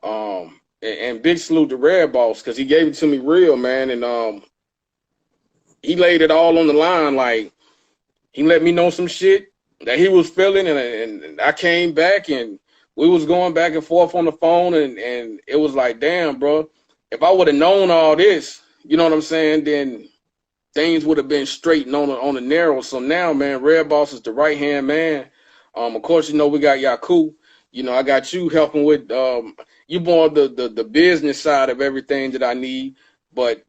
B: and big salute to Red Boss, because he gave it to me real, man. And he laid it all on the line. Like, he let me know some shit that he was feeling, and I came back, and we was going back and forth on the phone, and it was like, damn, bro, if I would have known all this, you know what I'm saying, then things would have been straight and on the narrow. So now, man, Red Boss is the right hand man. Of course, you know, we got Yaku. You know, I got you helping with you more the business side of everything that I need. But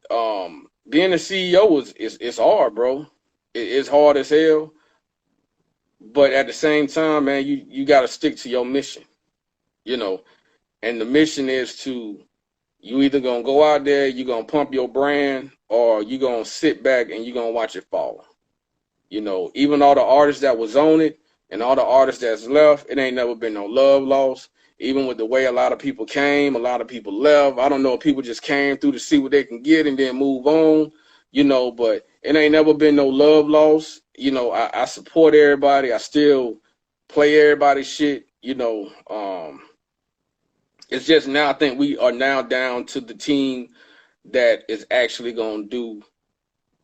B: being a CEO is hard, bro. It's hard as hell. But at the same time, man, you got to stick to your mission, you know. And the mission is to, you either going to go out there, you're going to pump your brand, or you're going to sit back and you're going to watch it fall. You know, even all the artists that was on it and all the artists that's left, it ain't never been no love lost. Even with the way a lot of people came, a lot of people left. I don't know if people just came through to see what they can get and then move on, you know, but it ain't never been no love lost. You know, I support everybody. I still play everybody's shit, you know. It's just now I think we are now down to the team that is actually going to do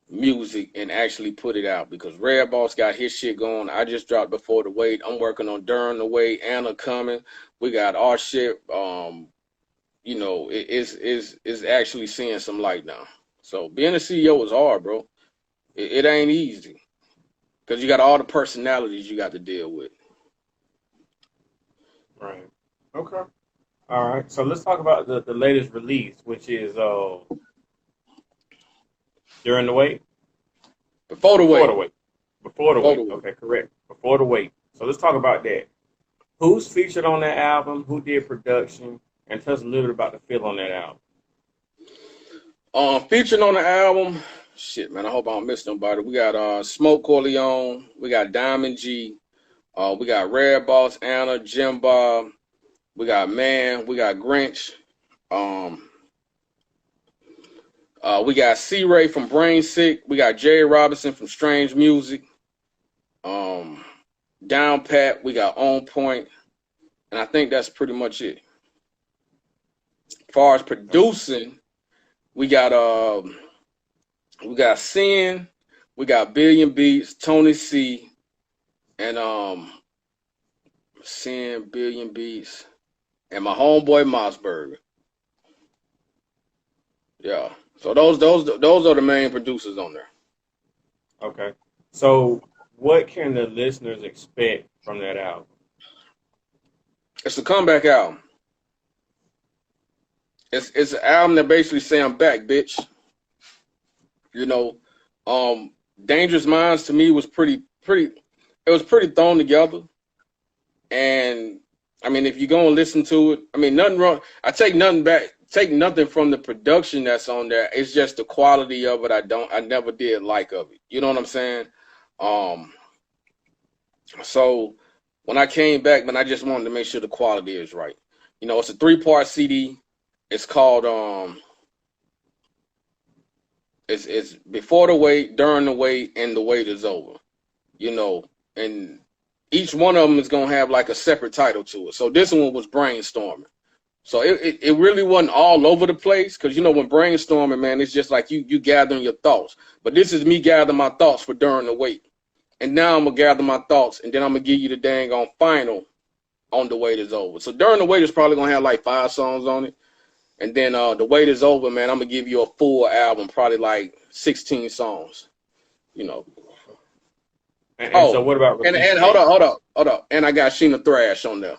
B: music and actually put it out, because Red Boss got his shit going. I just dropped Before the Wait. I'm working on During the Wait. Anna coming. We got our shit. You know, it's actually seeing some light now. So being a CEO is hard, bro. It ain't easy, because you got all the personalities you got to deal with.
C: Right. Okay. All right. So let's talk about the latest release, which is During the Wait.
B: Before the Wait.
C: Before the Wait. Before the Wait. Okay, correct. Before the Wait. So let's talk about that. Who's featured on that album? Who did production? And tell us a little bit about the feel on that album.
B: Featured on the album, shit, man, I hope I don't miss nobody. We got Smoke Corleone. We got Diamond G. We got Red Boss, Anna, Jim Bob. We got Man. We got Grinch. We got C-Ray from Brain Sick. We got Jerry Robinson from Strange Music. Down Pat. We got On Point. And I think that's pretty much it. As far as producing, we got Sin, we got Billion Beats, Tony C, and Sin, Billion Beats, and my homeboy Mossberger. Yeah. So those are the main producers on there.
C: Okay. So what can the listeners expect from that album?
B: It's a comeback album. It's an album that basically say I'm back, bitch. You know, Dangerous Minds to me was pretty it was pretty thrown together. And I mean, if you're gonna listen to it, I mean, nothing wrong. I take nothing from the production that's on there. It's just the quality of it. I never did like of it. You know what I'm saying? So when I came back, man, I just wanted to make sure the quality is right. You know, it's a 3-part CD. It's called it's Before the Wait, During the Wait, and The Wait Is Over. You know, and each one of them is gonna have like a separate title to it. So this one was Brainstorming. So it really wasn't all over the place, because you know when brainstorming, man, it's just like you gathering your thoughts. But this is me gathering my thoughts for During the Wait. And now I'm gonna gather my thoughts, and then I'm gonna give you the dang on final on The Wait Is Over. So During the Wait is probably gonna have like 5 songs on it. And then The Wait Is Over, man, I'm going to give you a full album, probably like 16 songs, you know.
C: And so what about...
B: And hold up. And I got Sheena Thrash on there.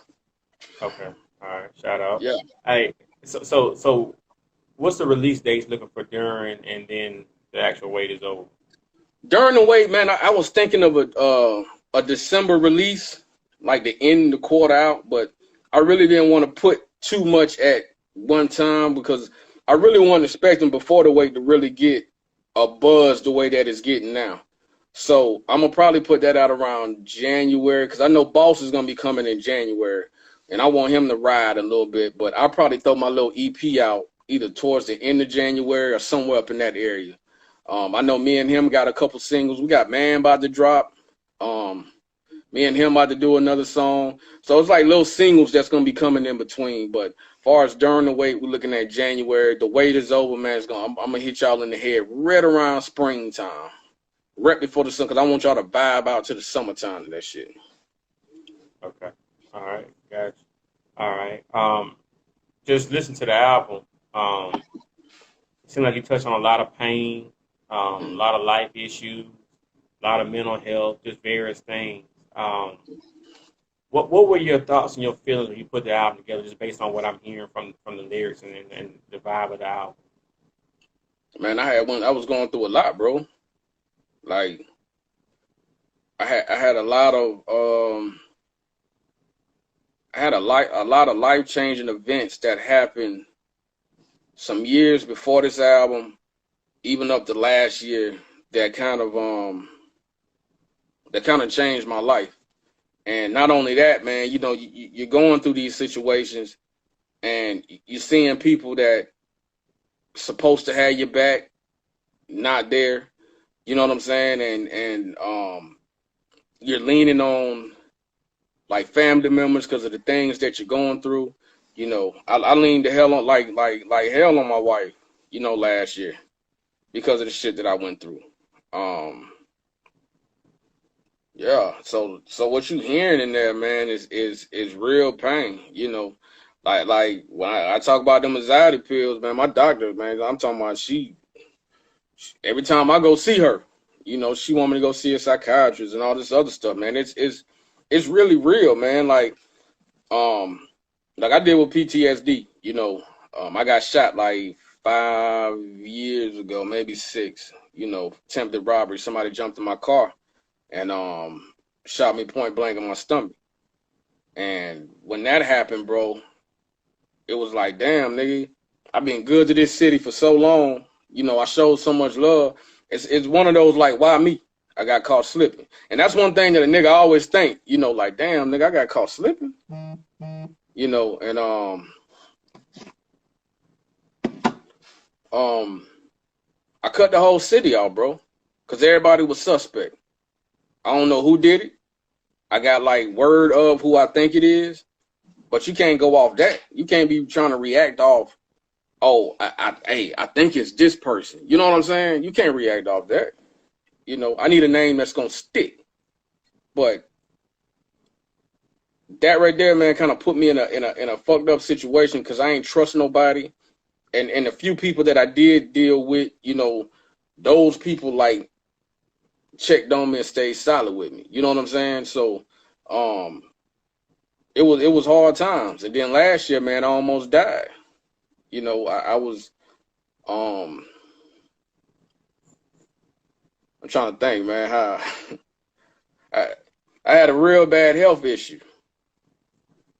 C: Okay. All right. Shout out.
B: Yeah.
C: Hey, so what's the release dates looking for During, and then the actual Wait Is Over?
B: During the Wait, man, I was thinking of a December release, like the end of the quarter out, but I really didn't want to put too much at one time because I really wasn't expecting Before the Wait to really get a buzz the way that it's getting now. So I'm gonna probably put that out around January because I know Boss is gonna be coming in January, and I want him to ride a little bit. But I'll probably throw my little EP out either towards the end of January or somewhere up in that area. I know me and him got a couple singles. We got Man about to drop. Me and him about to do another song. So it's like little singles that's gonna be coming in between. But as far as during the wait, we're looking at January. The wait is over, man. I'm gonna hit y'all in the head right around springtime, right before the sun, because I want y'all to vibe out to the summertime of that shit.
C: Okay. All right. Gotcha. All right. Just listen to the album. It seems like you touched on a lot of pain, a lot of life issues, a lot of mental health, just various things. What were your thoughts and your feelings when you put the album together, just based on what I'm hearing from the lyrics and the vibe of the album?
B: Man, I was going through a lot, bro. Like I had a lot of a lot of life changing events that happened some years before this album, even up to last year, that kind of changed my life. And not only that, man, you know, you're going through these situations and you're seeing people that supposed to have your back not there. You know what I'm saying? And you're leaning on like family members because of the things that you're going through. You know, I leaned the hell on like hell on my wife, you know, last year because of the shit that I went through. Yeah, so what you hearing in there, man, is real pain, you know. Like when I talk about them anxiety pills, man, my doctor, man, I'm talking about every time I go see her, you know, she want me to go see a psychiatrist and all this other stuff, man. It's really real, man. Like I did with PTSD, you know. I got shot like 5 years ago, maybe 6, you know, attempted robbery. Somebody jumped in my car and shot me point blank in my stomach. And when that happened, bro, it was like, damn, nigga, I've been good to this city for so long. You know, I showed so much love. It's one of those like, why me? I got caught slipping. And that's one thing that a nigga always think, you know, like, damn, nigga, I got caught slipping. You know, and I cut the whole city out, bro, because everybody was suspect. I don't know who did it. I got like word of who I think it is, but you can't go off that. You can't be trying to react off, oh, I think it's this person. You know what I'm saying? You can't react off that. You know, I need a name that's gonna stick. But that right there, man, kind of put me in a fucked up situation because I ain't trust nobody. And the few people that I did deal with, you know, those people like checked on me and stayed solid with me. You know what I'm saying? So it was hard times. And then last year, man, I almost died. You know, I was I'm trying to think, man, how I had a real bad health issue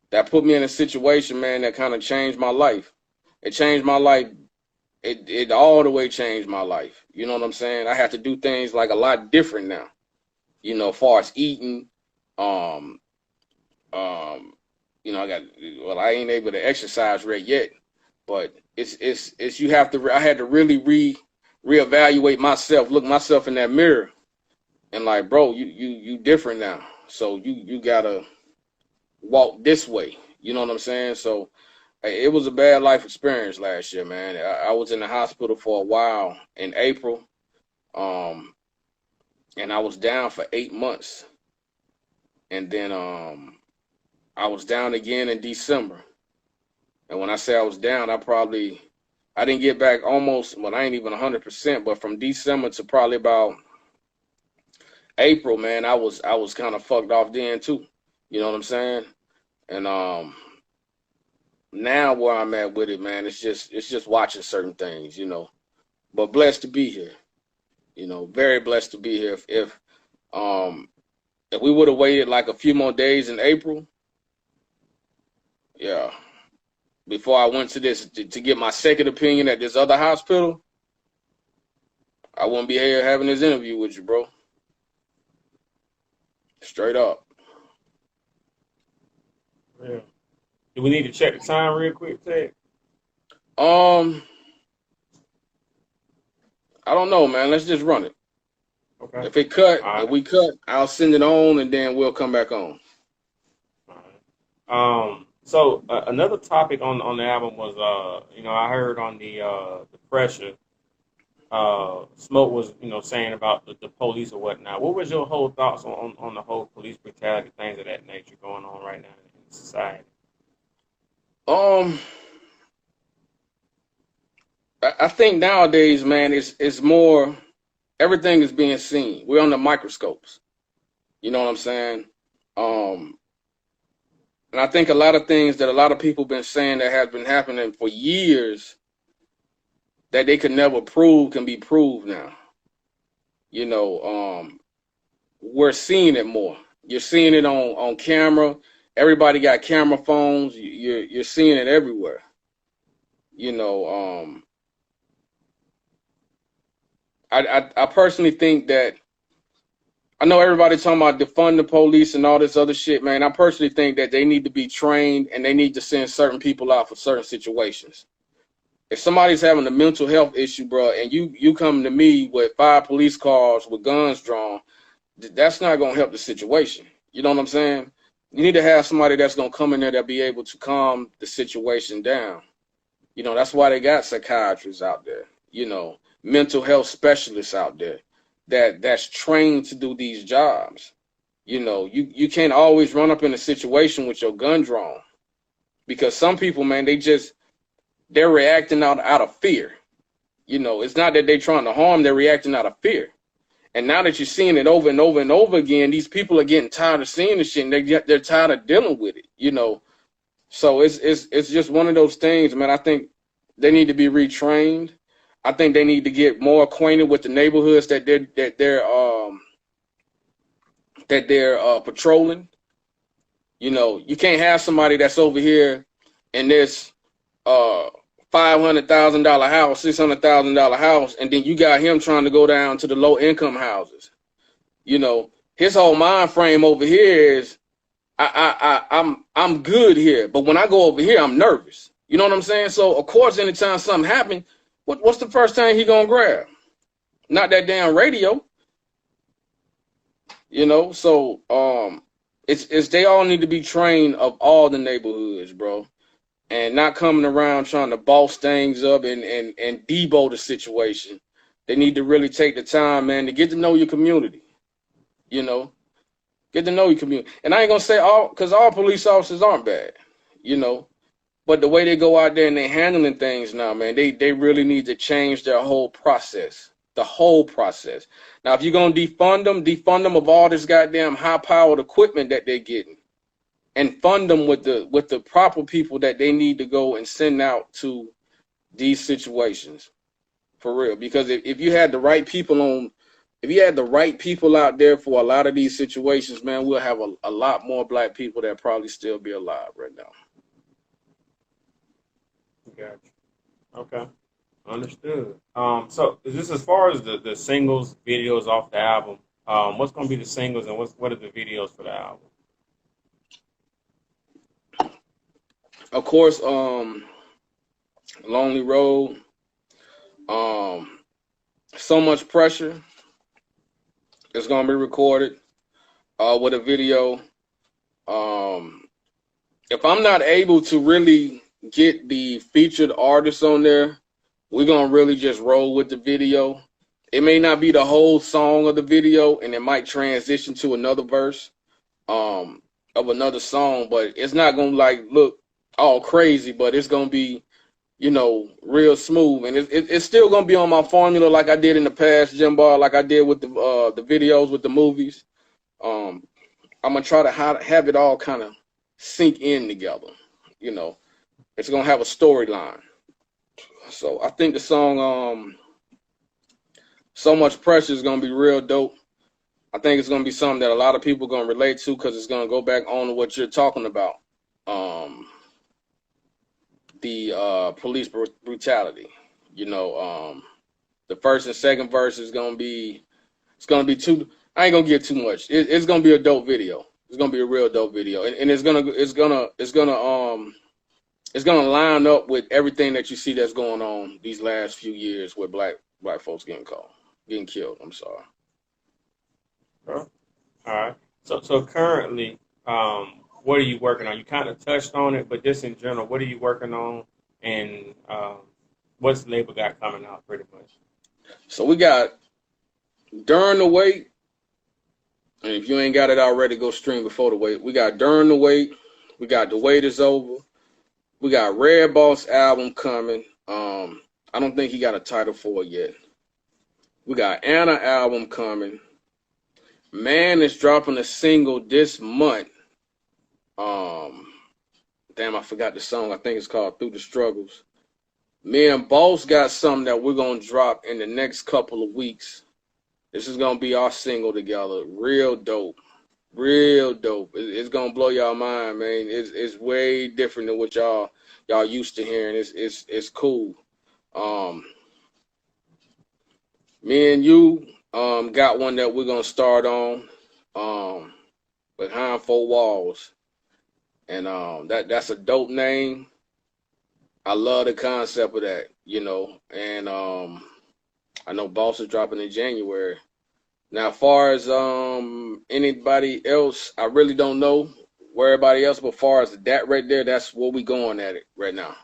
B: that put me in a situation, man, that kind of changed my life. It changed my life. It all the way changed my life. You know what I'm saying? I have to do things like a lot different now. You know, as far as eating, you know, I ain't able to exercise right yet, but it's you have to. I had to really reevaluate myself, look myself in that mirror, and like, bro, you different now. So you gotta walk this way. You know what I'm saying? So it was a bad life experience last year, man. I was in the hospital for a while in April, and I was down for 8 months, and then I was down again in December. And when I say I was down, I didn't get back almost, well, I ain't even 100%, but from December to probably about April, man, I was kind of fucked off then too. You know what I'm saying? And now where I'm at with it, man, it's just watching certain things, you know. But blessed to be here. You know, very blessed to be here. If we would have waited like a few more days in April, yeah, before I went to this to get my second opinion at this other hospital, I wouldn't be here having this interview with you, bro. Straight up.
C: Yeah. Do we need to check the time real quick, Ted?
B: I don't know, man. Let's just run it.
C: Okay.
B: If it cut,
C: All right.
B: if we cut, I'll send it on and then we'll come back on.
C: All right. So another topic on the album was, I heard on the pressure, Smoke was, saying about the police or whatnot. What was your whole thoughts on the whole police brutality, things of that nature going on right now in society?
B: I think nowadays, man, it's more, everything is being seen. We're on the microscopes. You know what I'm saying? And I think a lot of things that a lot of people been saying that has been happening for years that they could never prove can be proved now. We're seeing it more. You're seeing it on camera. Everybody got camera phones. You're seeing it everywhere. I personally think that, I know everybody talking about defund the police and all this other shit, man. I personally think that they need to be trained and they need to send certain people out for certain situations. If somebody's having a mental health issue, bro, and you come to me with 5 police cars with guns drawn, that's not going to help the situation. You know what I'm saying? You need to have somebody that's going to come in there that'll be able to calm the situation down. That's why they got psychiatrists out there, mental health specialists out there that's trained to do these jobs. You can't always run up in a situation with your gun drawn, because some people, man, they're reacting out of fear. It's not that they're trying to harm, they're reacting out of fear. And now that you're seeing it over and over and over again, these people are getting tired of seeing the shit, and they're tired of dealing with it, So it's just one of those things, man. I think they need to be retrained. I think they need to get more acquainted with the neighborhoods that they're patrolling. You can't have somebody that's over here in this $500,000 house, $600,000 house, and then you got him trying to go down to the low income houses. His whole mind frame over here is, I'm good here, but when I go over here, I'm nervous. You know what I'm saying? So of course, anytime something happens, what's the first thing he gonna grab? Not that damn radio. So it's they all need to be trained of all the neighborhoods, bro, and not coming around trying to boss things up and debo the situation. They need to really take the time, man, to get to know your community. Get to know your community. And I ain't gonna say because all police officers aren't bad, but the way they go out there and they handling things now, man, they really need to change their whole process. The whole process. Now, if you're going to defund them of all this goddamn high-powered equipment that they're getting, and fund them with the proper people that they need to go and send out to these situations, for real. Because if you had the right people out there for a lot of these situations, man, we'll have a lot more black people that probably still be alive right now.
C: Gotcha. Okay. Understood. So just as far as the singles, videos off the album, what's going to be the singles and what are the videos for the album?
B: Of course, Lonely Road, So Much Pressure is going to be recorded with a video. If I'm not able to really get the featured artists on there, we're going to really just roll with the video. It may not be the whole song of the video, and it might transition to another verse of another song, but it's not going to look all crazy, but it's going to be, real smooth. And it's still going to be on my formula like I did in the past, Jim Bar, like I did with the videos, with the movies. I'm going to try to have it all kind of sink in together. It's going to have a storyline. So I think the song So Much Pressure is going to be real dope. I think it's going to be something that a lot of people are going to relate to, because it's going to go back on to what you're talking about. the police brutality. You know, the first and second verse is gonna be too. I ain't gonna get too much. It's gonna be a dope video. It's gonna be a real dope video, and it's gonna line up with everything that you see that's going on these last few years with black folks getting killed. I'm sorry.
C: All right. So currently, what are you working on? You kind of touched on it, but just in general, what are you working on, and what's the label got coming out, pretty much?
B: So we got During the Wait, and if you ain't got it already, go stream Before the Wait. We got During the Wait. We got The Wait Is Over. We got Red Boss album coming. I don't think he got a title for it yet. We got Anna album coming. Man is dropping a single this month. Damn, I forgot the song. I think it's called Through the Struggles. Me and Boss got something that we're gonna drop in the next couple of weeks. This is gonna be our single together. Real dope. Real dope. It's gonna blow y'all mind, man. It's way different than what y'all used to hearing. It's cool. Me and you got one that we're gonna start on Behind Four Walls, and that's a dope name. I love the concept of that, you know. And I know Boss is dropping in January. Now, as far as anybody else, I really don't know where everybody else, but as far as that right there, that's where we going at it right now.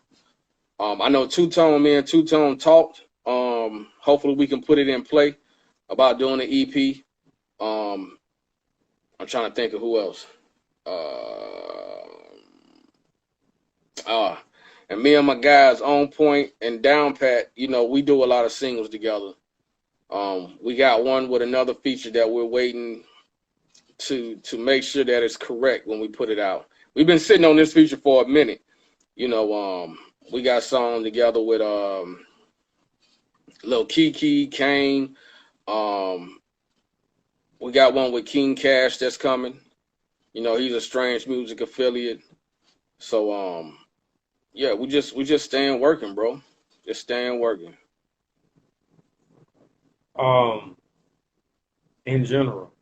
B: I know me and Two Tone talked. Hopefully we can put it in play about doing an EP. I'm trying to think of who else. And me and my guys On Point and Down Pat, you know, we do a lot of singles together. We got one with another feature that we're waiting to make sure that it's correct when we put it out. We've been sitting on this feature for a minute. You know, we got song together with Lil Kiki, Kane. We got one with King Cash that's coming. You know, he's a Strange Music affiliate. So yeah, we just staying working, bro. Just staying working.
C: In general,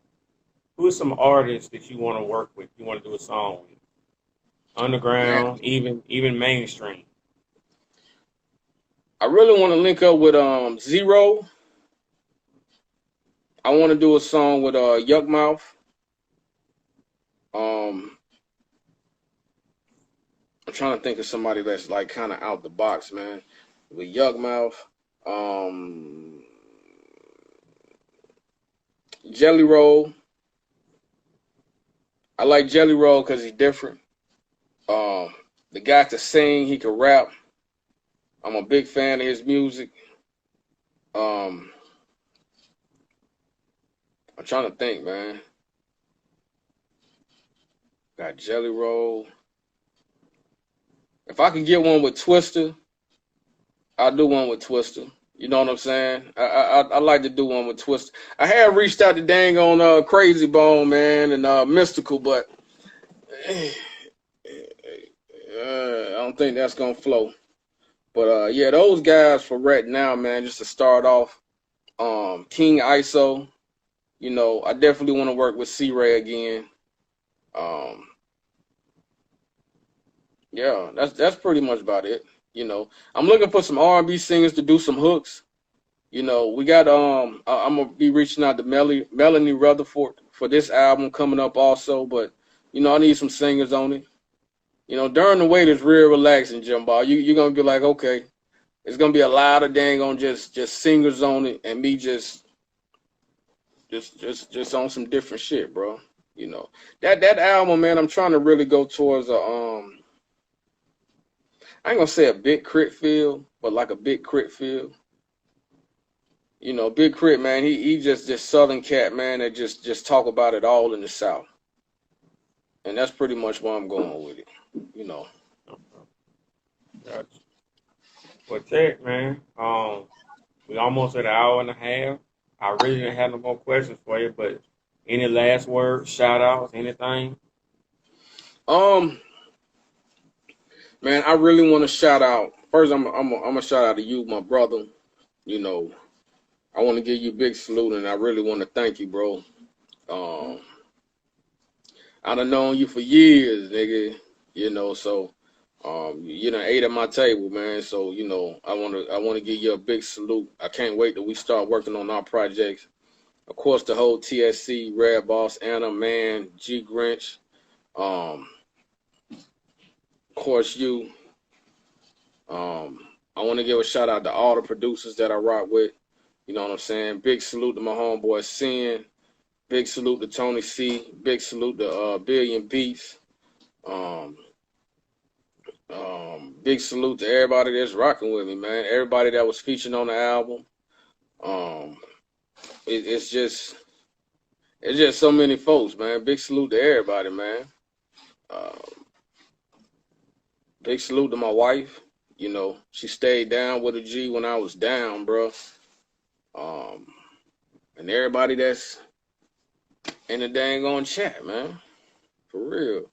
C: who are some artists that you want to work with? You want to do a song with? Underground, even mainstream.
B: I really want to link up with Zero. I want to do a song with Yuck Mouth. I'm trying to think of somebody that's like kind of out the box, man. With Yuck Mouth, Jelly Roll. I like Jelly Roll because he's different. The guy can sing, he can rap. I'm a big fan of his music. I'm trying to think, man. Got Jelly Roll. If I could get one with Twister, I'll do one with Twister. You know what I'm saying? I like to do one with Twister. I have reached out to dang on Crazy Bone, man, and Mystical, but I don't think that's gonna flow. But yeah, those guys for right now, man, just to start off. King ISO, you know, I definitely want to work with C-Ray again. Yeah, that's pretty much about it. You know, I'm looking for some R&B singers to do some hooks. You know, we got I'm gonna be reaching out to Melanie Rutherford for this album coming up also, but you know, I need some singers on it. You know, During the Wait is real relaxing, Jimbo. You're gonna be like, okay, it's gonna be a lot of dang on just singers on it, and me just on some different shit, bro. You know, that album, man, I'm trying to really go towards I ain't gonna say a big crit feel, but like a big crit feel. You know, Big Crit, man, he just this Southern cat, man, that just talk about it all in the South. And that's pretty much where I'm going with it, you know.
C: Gotcha. Well, Tech, man, we almost at an hour and a half. I really didn't have no more questions for you, but any last words, shout outs, anything?
B: Man, I really want to shout out. First, I'm a shout out to you, my brother. You know, I want to give you a big salute, and I really want to thank you, bro. Um, I done known you for years, nigga. You know, so you done ate at my table, man. So I want to give you a big salute. I can't wait till we start working on our projects. Of course, the whole TSC, Red Boss, Anna, Man, G Grinch. Of course, you. I want to give a shout out to all the producers that I rock with. You know what I'm saying? Big salute to my homeboy Sin. Big salute to Tony C. Big salute to Billion Beats. Um, Big salute to everybody that's rocking with me, man. Everybody that was featured on the album. Um, it's just so many folks, man. Big salute to everybody, man. Uh, Big salute to my wife. You know, she stayed down with a G when I was down, bro. Um, and everybody that's in the dang on chat, man. For real.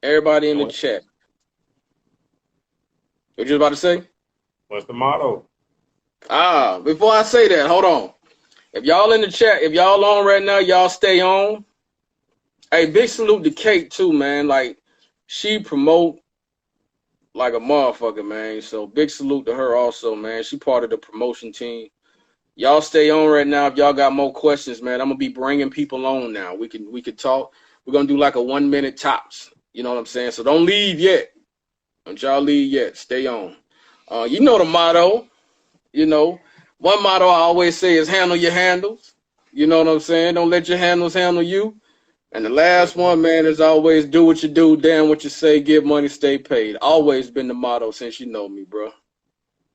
B: Everybody in the chat. What you about to say?
C: What's the motto?
B: Before I say that, hold on. If y'all in the chat, if y'all on right now, y'all stay on. Hey, big salute to Kate too, man. Like, she promote like a motherfucker, man. So big salute to her also, man. She part of the promotion team. Y'all stay on right now. If y'all got more questions, man, I'm gonna be bringing people on now. We could talk. We're gonna do like a 1 minute tops. You know what I'm saying? So don't leave yet. Don't y'all leave yet. Stay on. You know the motto. You know, one motto I always say is handle your handles. You know what I'm saying? Don't let your handles handle you. And the last one, man, is always do what you do, damn what you say, give money, stay paid. Always been the motto since you know me, bro.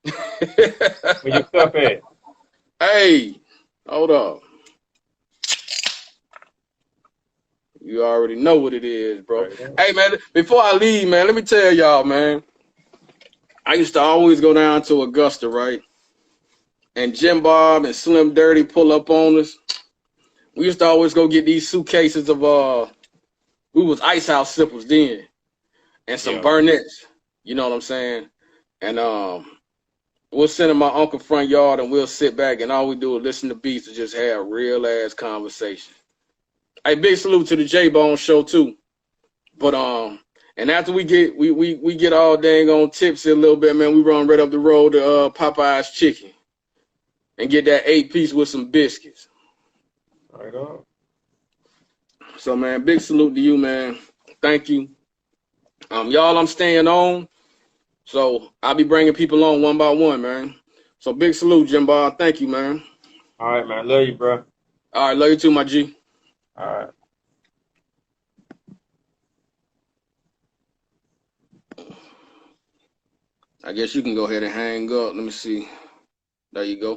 C: Where your cup at?
B: Hey, hold up. You already know what it is, bro. Hey, man, before I leave, man, let me tell y'all, man. I used to always go down to Augusta, right? And Jim Bob and Slim Dirty pull up on us. We used to always go get these suitcases of we was Ice House sippers then, and some Burnett's. You know what I'm saying? And we'll sit in my uncle's front yard and we'll sit back and all we do is listen to beats and just have real ass conversation. Hey, big salute to the J Bone show too. But and after we get all dang on tipsy a little bit, man, we run right up the road to Popeye's Chicken and get that 8-piece with some biscuits.
C: Right on.
B: So, man, big salute to you, man. Thank you. Y'all, I'm staying on. So I'll be bringing people on one by one, man. So big salute, Jim Bob. Thank you, man.
C: All right, man. Love you, bro.
B: All right, love you too, my G.
C: All right.
B: I guess you can go ahead and hang up. Let me see. There you go.